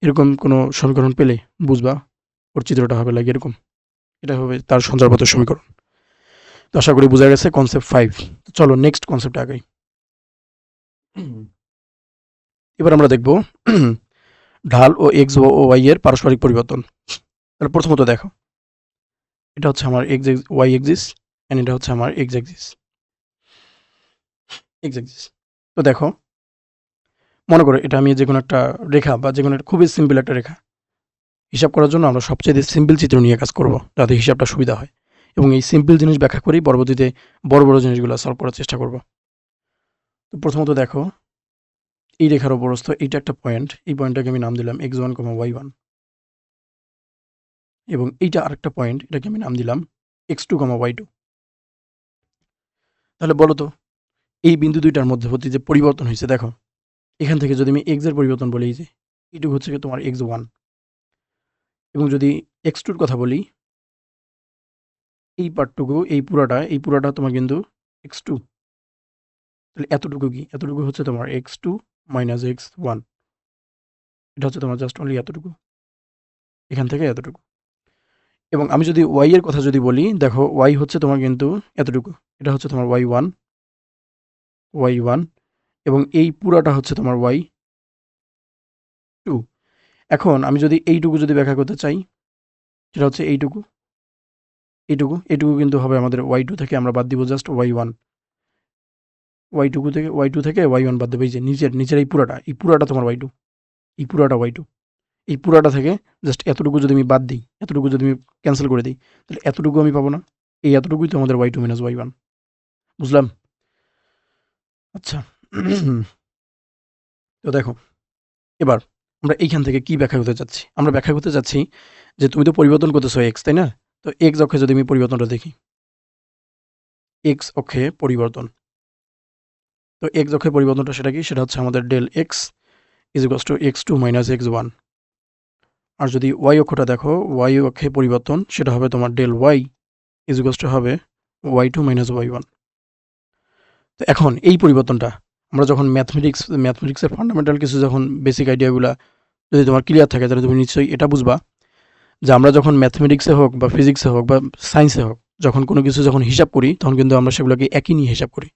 এরকম কোনো সমীকরণ পেলে বুঝবা ওর চিত্রটা হবে লাগে এরকম। এটা হবে তার সঞ্চারপথের সমীকরণ। তো আশা করি বোঝা গেছে কনসেপ্ট 5। তো চলো নেক্সট কনসেপ্টে আগাই। এবার আমরা দেখব ঢাল ও এক্স ও ওয়াই এর পারস্পরিক পরিবর্তন। তাহলে প্রথমত দেখো, এটা হচ্ছে আমার এক্স ওয়াই এক্সিস অ্যান্ড এটা হচ্ছে আমার এক্স এক্সিস। তো দেখো, মনে করো এটা আমি যে কোনো একটা রেখা বা যে কোনো একটা খুবই সিম্পল একটা রেখা হিসাব করার জন্য আমরা সবচেয়ে সিম্পল চিত্র নিয়ে কাজ করব, যাতে হিসাবটা সুবিধা হয়, এবং এই সিম্পল জিনিস ব্যাখ্যা করেই পরবর্তীতে বড় বড় জিনিসগুলো সলভ করার চেষ্টা করব। তো প্রথমত দেখো, এই রেখার উপরস্থ এইটা একটা পয়েন্ট, এই পয়েন্টটাকে আমি নাম দিলাম x1, y1, এবং এইটা আরেকটা পয়েন্ট, এটাকে আমি নাম দিলাম x2, y2। তাহলে বলো তো, এই বিন্দু দুইটার মধ্যবর্তী যে পরিবর্তন হয়েছে, দেখো এখান থেকে যদি আমি x এর পরিবর্তন বলি, যে এইটুকু হচ্ছে তোমার x1, এবং যদি x2 এর কথা বলি, এই পার্টটুকু, এই পুরাটা তোমার কিন্তু x2। তাহলে এতটুকু কি? এতটুকু হচ্ছে তোমার x2 মাইনাস x1। এটা হচ্ছে তোমার জাস্ট অনলি এতটুকু, এখান থেকে এতটুকু। এবং আমি যদি y এর কথা যদি বলি, দেখো y হচ্ছে তোমার কিন্তু এতটুকু, এটা হচ্ছে তোমার y1, এবং এই পুরাটা হচ্ছে তোমার y2। এখন আমি যদি এইটুকু যদি ব্যাখ্যা করতে চাই, সেটা হচ্ছে এইটুকু, এইটুকু কিন্তু হবে আমাদের y2 থেকে আমরা বাদ দিব জাস্ট y1, y2 থেকে y1 বাদ দেবো। এই যে নিচের এই পুরাটা তোমার y2, এই পুরাটা y2, এই পুরাটা থেকে জাস্ট এতটুকু যদি আমি বাদ দিই, এতটুকু যদি আমি ক্যান্সেল করে দিই, তাহলে এতটুকু আমি পাবো না, এই এতটুকুই তো আমাদের y2 মাইনাস y1। বুঝলাম? আচ্ছা। তো দেখো, এবার আমরা এইখান থেকে কি ব্যাখ্যা করতে চাচ্ছি? আমরা ব্যাখ্যা করতে চাচ্ছি যে তুমি তো পরিবর্তন করতেছো x, তাই না? তো x অক্ষে যদি আমি পরিবর্তনটা দেখি, x অক্ষে পরিবর্তন, তো x অক্ষে পরিবর্তনটা সেটা কি? সেটা হচ্ছে আমাদের del x is equals to x2 minus x1। আর যদি y অক্ষটা দেখো, y অক্ষে পরিবর্তন সেটা হবে তোমার del y is equals to হবে y2 মাইনাস y1। তো এখন এই পরিবর্তনটা আমরা যখন ম্যাথমেটিক্সের ফান্ডামেন্টাল কিছু যখন বেসিক আইডিয়াগুলা যদি তোমার ক্লিয়ার থাকে, তাহলে তুমি নিশ্চয়ই এটা বুঝবা যে আমরা যখন ম্যাথমেটিক্সে হোক বা ফিজিক্সে হোক বা সায়েন্সে হোক, যখন কোনো কিছু যখন হিসাব করি, তখন কিন্তু আমরা সেগুলোকে একই নিয়ে হিসাব করি।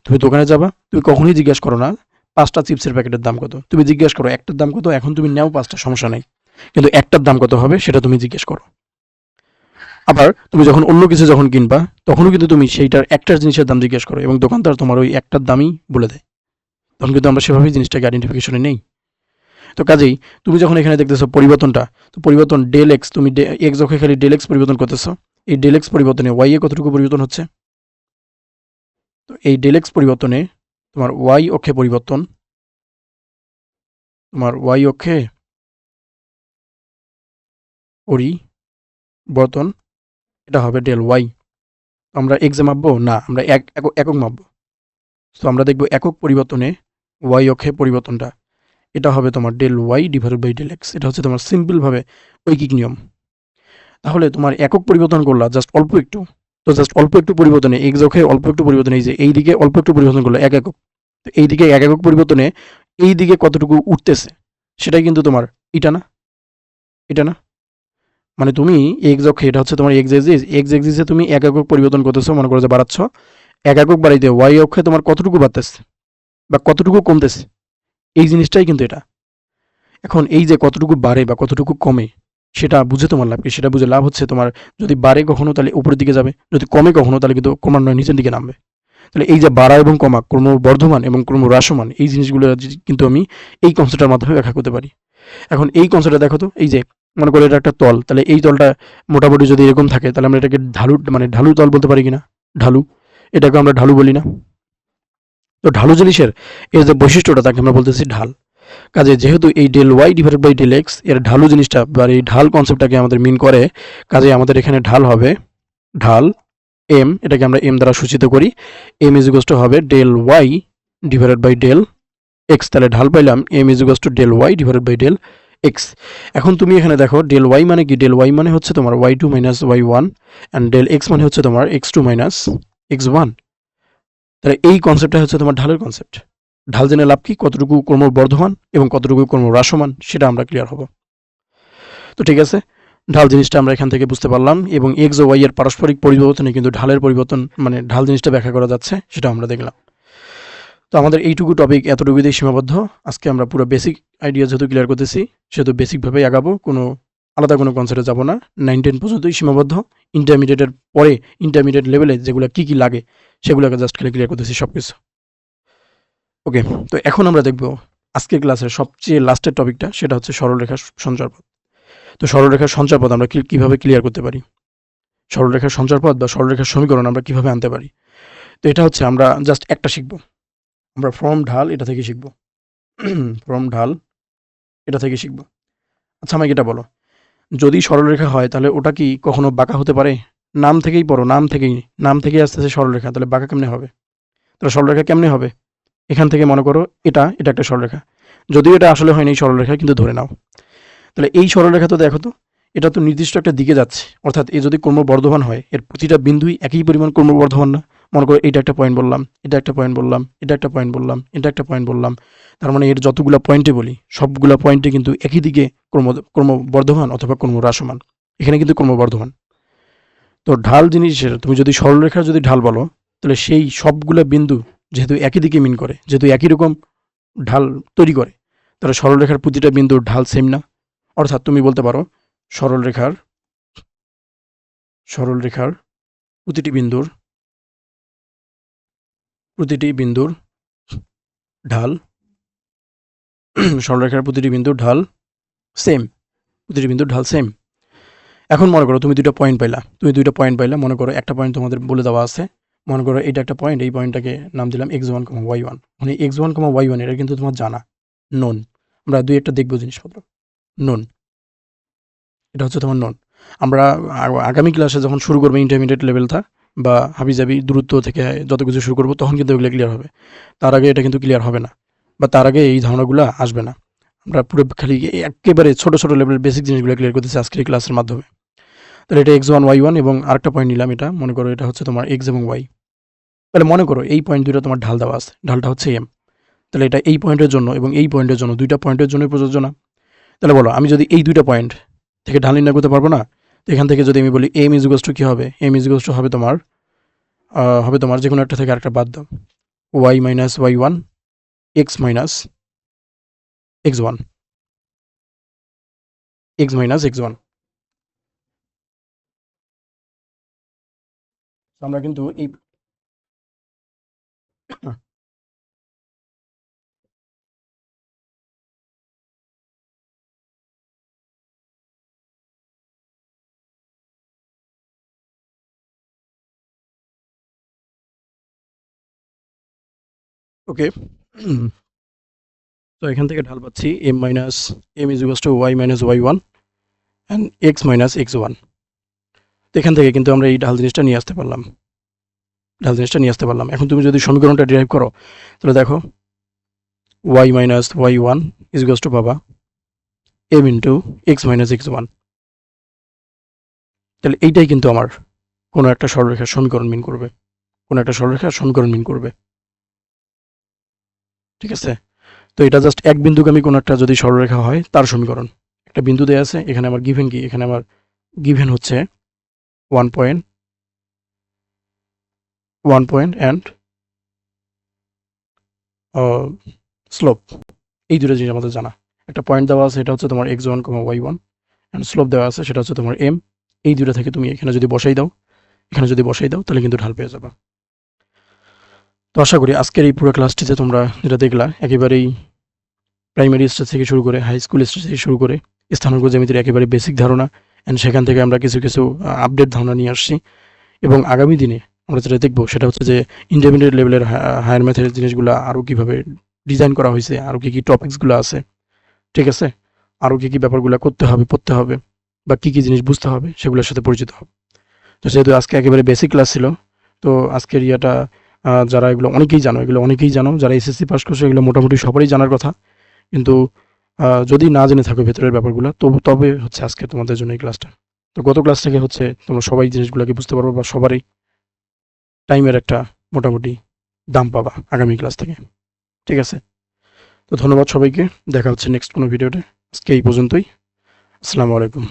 তুমি দোকানে যাবা, তুমি কখনোই জিজ্ঞেস করো না 5টা চিপসের প্যাকেটের দাম কত, তুমি জিজ্ঞেস করো একটার দাম কত, এখন তুমি নাও 5টা, সমস্যা নেই, কিন্তু একটার দাম কত হবে সেটা তুমি জিজ্ঞেস করো। আবার তুমি যখন অন্য কিছু যখন কিনবা, তখনও কিন্তু তুমি সেইটার একটার জিনিসের দাম জিজ্ঞেস করো, এবং দোকানদার তোমার ওই একটার দামই বলে দেয়। তখন কিন্তু আমরা সেভাবেই জিনিসটাকে আইডেন্টিফিকেশনে নেই। তো কাজেই তুমি যখন এখানে দেখতেছো পরিবর্তনটা, তো পরিবর্তন ডেল এক্স, তুমি এক্স অক্ষে খালি ডেল এক্স পরিবর্তন করতেছো, এই ডেল এক্স পরিবর্তনে ওয়াই এ কতটুকু পরিবর্তন হচ্ছে? তো এই ডেল এক্স পরিবর্তনে তোমার ওয়াই অক্ষে পরিবর্তন, তোমার ওয়াই অক্ষে পরিবর্তন, এটা হবে ডেল ওয়াই। আমরা এক্সে মাপবো না, আমরা একক মাপবো। তো আমরা দেখব একক পরিবর্তনে ওয়াই অক্ষে পরিবর্তনটা, এটা হবে তোমার del Y divided by del X. এটা হচ্ছে তোমার সিম্পলভাবে ঐকিক নিয়ম। তাহলে তোমার একক পরিবর্তন করলা জাস্ট অল্প একটু, তো জাস্ট অল্প একটু পরিবর্তনে এক্স অক্ষে অল্প একটু পরিবর্তনে এই যে এই দিকে অল্প একটু পরিবর্তন করলো 1 একক, তো এই দিকে 1 একক পরিবর্তনে এই দিকে কতটুকু উঠতেছে সেটাই কিন্তু তোমার এটা না, এটা না, মানে তুমি এক্স অক্ষে এটা হচ্ছে তোমার এক্স এক্সিসে তুমি 1 একক পরিবর্তন করতেছো, মনে করো যে বাড়াচ্ছ 1 একক বাড়াইতে ওয়াই অক্ষে তোমার কতটুকু বাড়তেছে বা কতটুকু কমতেছে, এই জিনিসটাই কিন্তু এটা। এখন এই যে কতটুকু বাড়ে বা কতটুকু কমে সেটা বুঝে তোমার লাভ কি? সেটা বুঝে লাভ হচ্ছে তোমার যদি বাড়ে কখনো তাহলে উপরের দিকে যাবে, যদি কমে কখনো তাহলে কিন্তু ক্রমান্বয়ে নিচের দিকে নামবে। তাহলে এই যে বাড়া এবং কমা, ক্রমবর্ধমান এবং ক্রমহ্রাসমান, এই জিনিসগুলো কিন্তু আমি এই কনসেপ্টের মাধ্যমে ব্যাখ্যা করতে পারি। এখন এই কনসেপ্টটা দেখো তো, এই যে মনে করো এটা একটা তল, তাহলে এই তলটা মোটামুটি যদি এরকম থাকে তাহলে আমরা এটাকে ঢালু মানে ঢালু তল বলতে পারি কিনা? ঢালু, এটাকে আমরা ঢালু বলি না? তো ঢালু জিনিসের এর যে বৈশিষ্ট্যটা তাকে আমরা বলতেছি ঢাল। কাজে যেহেতু এই del Y divided by del X এর ঢালু জিনিসটা বা এই ঢাল কনসেপ্টটাকে আমাদের মিন করে, কাজে আমাদের এখানে ঢাল হবে ঢাল এম, এটাকে আমরা এম দ্বারা সূচিত করি। এম ইজ ইকুয়ালস টু হবে del Y divided by del X, তাহলে ঢাল পাইলাম M is equals to del Y divided by del X. এখন তুমি এখানে দেখো ডেল ওয়াই মানে কি? ডেল ওয়াই মানে হচ্ছে তোমার Y two minus Y one, and del X মানে হচ্ছে তোমার X two minus X one. তাহলে এই কনসেপ্টটা হচ্ছে তোমার ঢালের কনসেপ্ট। ঢাল জেনে লাভ কি? কতটুকু ক্রমবর্ধমান এবং কতটুকু ক্রমহ্রাসমান সেটা আমরা ক্লিয়ার হব। তো ঠিক আছে, ঢাল জিনিসটা আমরা এখান থেকে বুঝতে পারলাম, এবং এক্স ও ওয়াই এর পারস্পরিক পরিবর্তনে কিন্তু ঢালের পরিবর্তন মানে ঢাল জিনিসটা ব্যাখ্যা করা যাচ্ছে, সেটা আমরা দেখলাম। তো আমাদের এইটুকু টপিক এতটুকুতেই সীমাবদ্ধ। আজকে আমরা পুরো বেসিক আইডিয়া যেহেতু ক্লিয়ার করতেছি সেহেতু বেসিকভাবেই আগাবো, কোনো আলাদা কোনো কনসেপ্টে যাব না। 9-10 পর্যন্তই সীমাবদ্ধ। ইন্টারমিডিয়েটের পরে ইন্টারমিডিয়েট লেভেলে যেগুলো কী কী লাগে সেগুলোকে জাস্ট খালি ক্লিয়ার করতেছি সব কিছু। ওকে, তো এখন আমরা দেখব আজকের ক্লাসের সবচেয়ে লাস্টের টপিকটা, সেটা হচ্ছে সরলরেখার সঞ্চারপথ। তো সরলরেখার সঞ্চারপথ আমরা কীভাবে ক্লিয়ার করতে পারি, সরলরেখার সঞ্চারপথ বা সরলরেখার সমীকরণ আমরা কীভাবে আনতে পারি। তো এটা হচ্ছে আমরা জাস্ট একটা শিখব, আমরা ফর্ম ঢাল এটা থেকে শিখব। ফর্ম ঢাল এটা থেকে শিখব। আচ্ছা আমাকে এটা বলো, যদি সরলরেখা হয় তাহলে ওটা কি কখনো বাঁকা হতে পারে? নাম থেকেই পড়ো, নাম থেকেই আসতেছে সরলরেখা, তাহলে বাঁকা কেমনে হবে? তাহলে সরলরেখা কেমনে হবে? এখান থেকে মনে করো এটা একটা সরলরেখা, যদিও এটা আসলে হয়নি সরলরেখা, কিন্তু ধরে নাও। তাহলে এই সরলরেখা তো দেখো তো, এটা তো নির্দিষ্ট একটা দিকে যাচ্ছে, অর্থাৎ এ যদি ক্রমবর্ধমান হয় এর প্রতিটা বিন্দুই একই পরিমাণ ক্রমবর্ধমান না? মনে করো এটা একটা পয়েন্ট বললাম, এটা একটা পয়েন্ট বললাম, এটা একটা পয়েন্ট বললাম, এটা একটা পয়েন্ট বললাম, তার মানে এর যতগুলো পয়েন্টে বলি সবগুলো পয়েন্টে কিন্তু একই দিকে ক্রমবর্ধমান অথবা ক্রমহ্রাসমান, এখানে কিন্তু ক্রমবর্ধমান। তো ঢাল জিনিসের তুমি যদি সরলরেখার যদি ঢাল বলো, তাহলে সেই সবগুলো বিন্দু যেহেতু একই দিকে মিন করে, যেহেতু একই রকম ঢাল তৈরি করে, তাহলে সরলরেখার প্রতিটা বিন্দুর ঢাল সেম না। অর্থাৎ তুমি বলতে পারো সরলরেখার প্রতিটি বিন্দুর ঢাল সরলরেখার প্রতিটি বিন্দুর ঢাল সেম, প্রতিটি বিন্দুর ঢাল সেম। এখন মনে করো তুমি দুইটা পয়েন্ট পাইলা, মনে করো একটা পয়েন্ট তোমাদের বলে দেওয়া আছে, মনে করো এটা একটা পয়েন্ট, এই পয়েন্টটাকে নাম দিলাম x1, y1। মানে x1, y1 এটা কিন্তু তোমার জানা নোন, আমরা দুই একটা দেখবো জিনিসপত্র নোন, এটা হচ্ছে তোমার নোন। আমরা আগামী ক্লাসে যখন শুরু করবো ইন্টারমিডিয়েট লেভেলটা বা হাবিজাবি দূরত্ব থেকে যত কিছু শুরু করবো তখন কিন্তু এগুলো ক্লিয়ার হবে, তার আগে এটা কিন্তু ক্লিয়ার হবে না, বা তার আগে এই ধারণাগুলো আসবে না। আমরা পুরো খালি একেবারে ছোটো ছোটো লেভেলের বেসিক জিনিসগুলো ক্লিয়ার করতেছি আজকের এই ক্লাসের মাধ্যমে। তাহলে এটা x1, y1 এবং আরেকটা পয়েন্ট নিলাম, এটা মনে করো এটা হচ্ছে তোমার x এবং y। তাহলে মনে করো এই পয়েন্ট দুটো তোমার ঢাল দেওয়া আছে, ঢালটা হচ্ছে m। তাহলে এটা এই পয়েন্টের জন্য এবং এই পয়েন্টের জন্য, দুইটা পয়েন্টের জন্যই প্রযোজ্য না? তাহলে বলো আমি যদি এই দুইটা পয়েন্ট থেকে ঢাল নির্ণয় করতে পারবো না? তো এখান থেকে যদি আমি বলি m ইজ ইকুয়ালস টু কী হবে? m ইজ ইকুয়ালস টু হবে তোমার যে কোনো একটা থেকে আরেকটা বাদ দাও, y minus y1 x minus x1, x minus x1। আমরা কিন্তু এই ওকে, তো এখান থেকে ঢাল পাচ্ছি m is equals two y minus y1 and x minus x1। তো এখান থেকে কিন্তু আমরা এই ঢাল জিনিসটা নিয়ে আসতে পারলাম। এখন তুমি যদি সমীকরণটা ডিরাইভ করো তাহলে দেখো ওয়াই মাইনাস ওয়াই ওয়ান ইজগোস টু পাবা M into X minus X one. তাহলে এইটাই কিন্তু আমার কোনো একটা সরলরেখার সমীকরণ মিন করবে, কোনো একটা সরলরেখার সমীকরণ মিন করবে। ঠিক আছে, তো এটা জাস্ট এক বিন্দুগামী কোনো একটা যদি সরলরেখা হয় তার সমীকরণ। একটা বিন্দু দেওয়া আছে, এখানে আমার গিভেন কি, এখানে আমার গিভেন হচ্ছে 1 পয়েন্ট অ্যান্ড স্লোপ। এই দুটো জিনিস আমাদের জানা। একটা পয়েন্ট দেওয়া আছে, এটা হচ্ছে তোমার x1, y1, অ্যান্ড স্লোপ দেওয়া আছে, সেটা হচ্ছে তোমার m। এই দুটো থেকে তুমি এখানে যদি বসাই দাও, তাহলে কিন্তু ঢাল পেয়ে যাবে। তো আশা করি আজকের এই পুরো ক্লাসটিতে তোমরা যেটা দেখলা, একেবারেই প্রাইমারি স্টেজ থেকে শুরু করে হাই স্কুল স্টেজ থেকে শুরু করে স্থানাঙ্ক জ্যামিতির একেবারে বেসিক ধারণা, অ্যান্ড সেখান থেকে আমরা কিছু কিছু আপডেট ধারণা নিয়ে আসছি। এবং আগামী দিনে আমরা যেটা দেখবো সেটা হচ্ছে যে ইন্টারমিডিয়েট লেভেলের হায়ার ম্যাথের জিনিসগুলো আরও কীভাবে ডিজাইন করা হয়েছে, আরও কী কী টপিকসগুলো আছে, ঠিক আছে, আরও কী কী ব্যাপারগুলো করতে হবে, পড়তে হবে, বা কী কী জিনিস বুঝতে হবে, সেগুলোর সাথে পরিচিত হবে। তো যেহেতু আজকে একেবারে বেসিক ক্লাস ছিল, তো আজকের ইয়াটা যারা এগুলো অনেকেই জানো, যারা এসএসসি পাস করছে এগুলো মোটামুটি সবারই জানার কথা। কিন্তু যদি না জেনে থাকো ভেতরের ব্যাপারগুলো, তবে হচ্ছে আজকে তোমাদের জন্য এই ক্লাসটা। তো গত ক্লাস থেকে হচ্ছে তোমরা সবাই জিনিসগুলোকে বুঝতে পারবো, বা সবারই টাইমের একটা মোটামুটি দাম পাবা আগামী ক্লাস থেকে। ঠিক আছে, তো ধন্যবাদ সবাইকে, দেখা হচ্ছে নেক্সট কোনো ভিডিওতে। আজকে এই পর্যন্তই। আসসালামু আলাইকুম।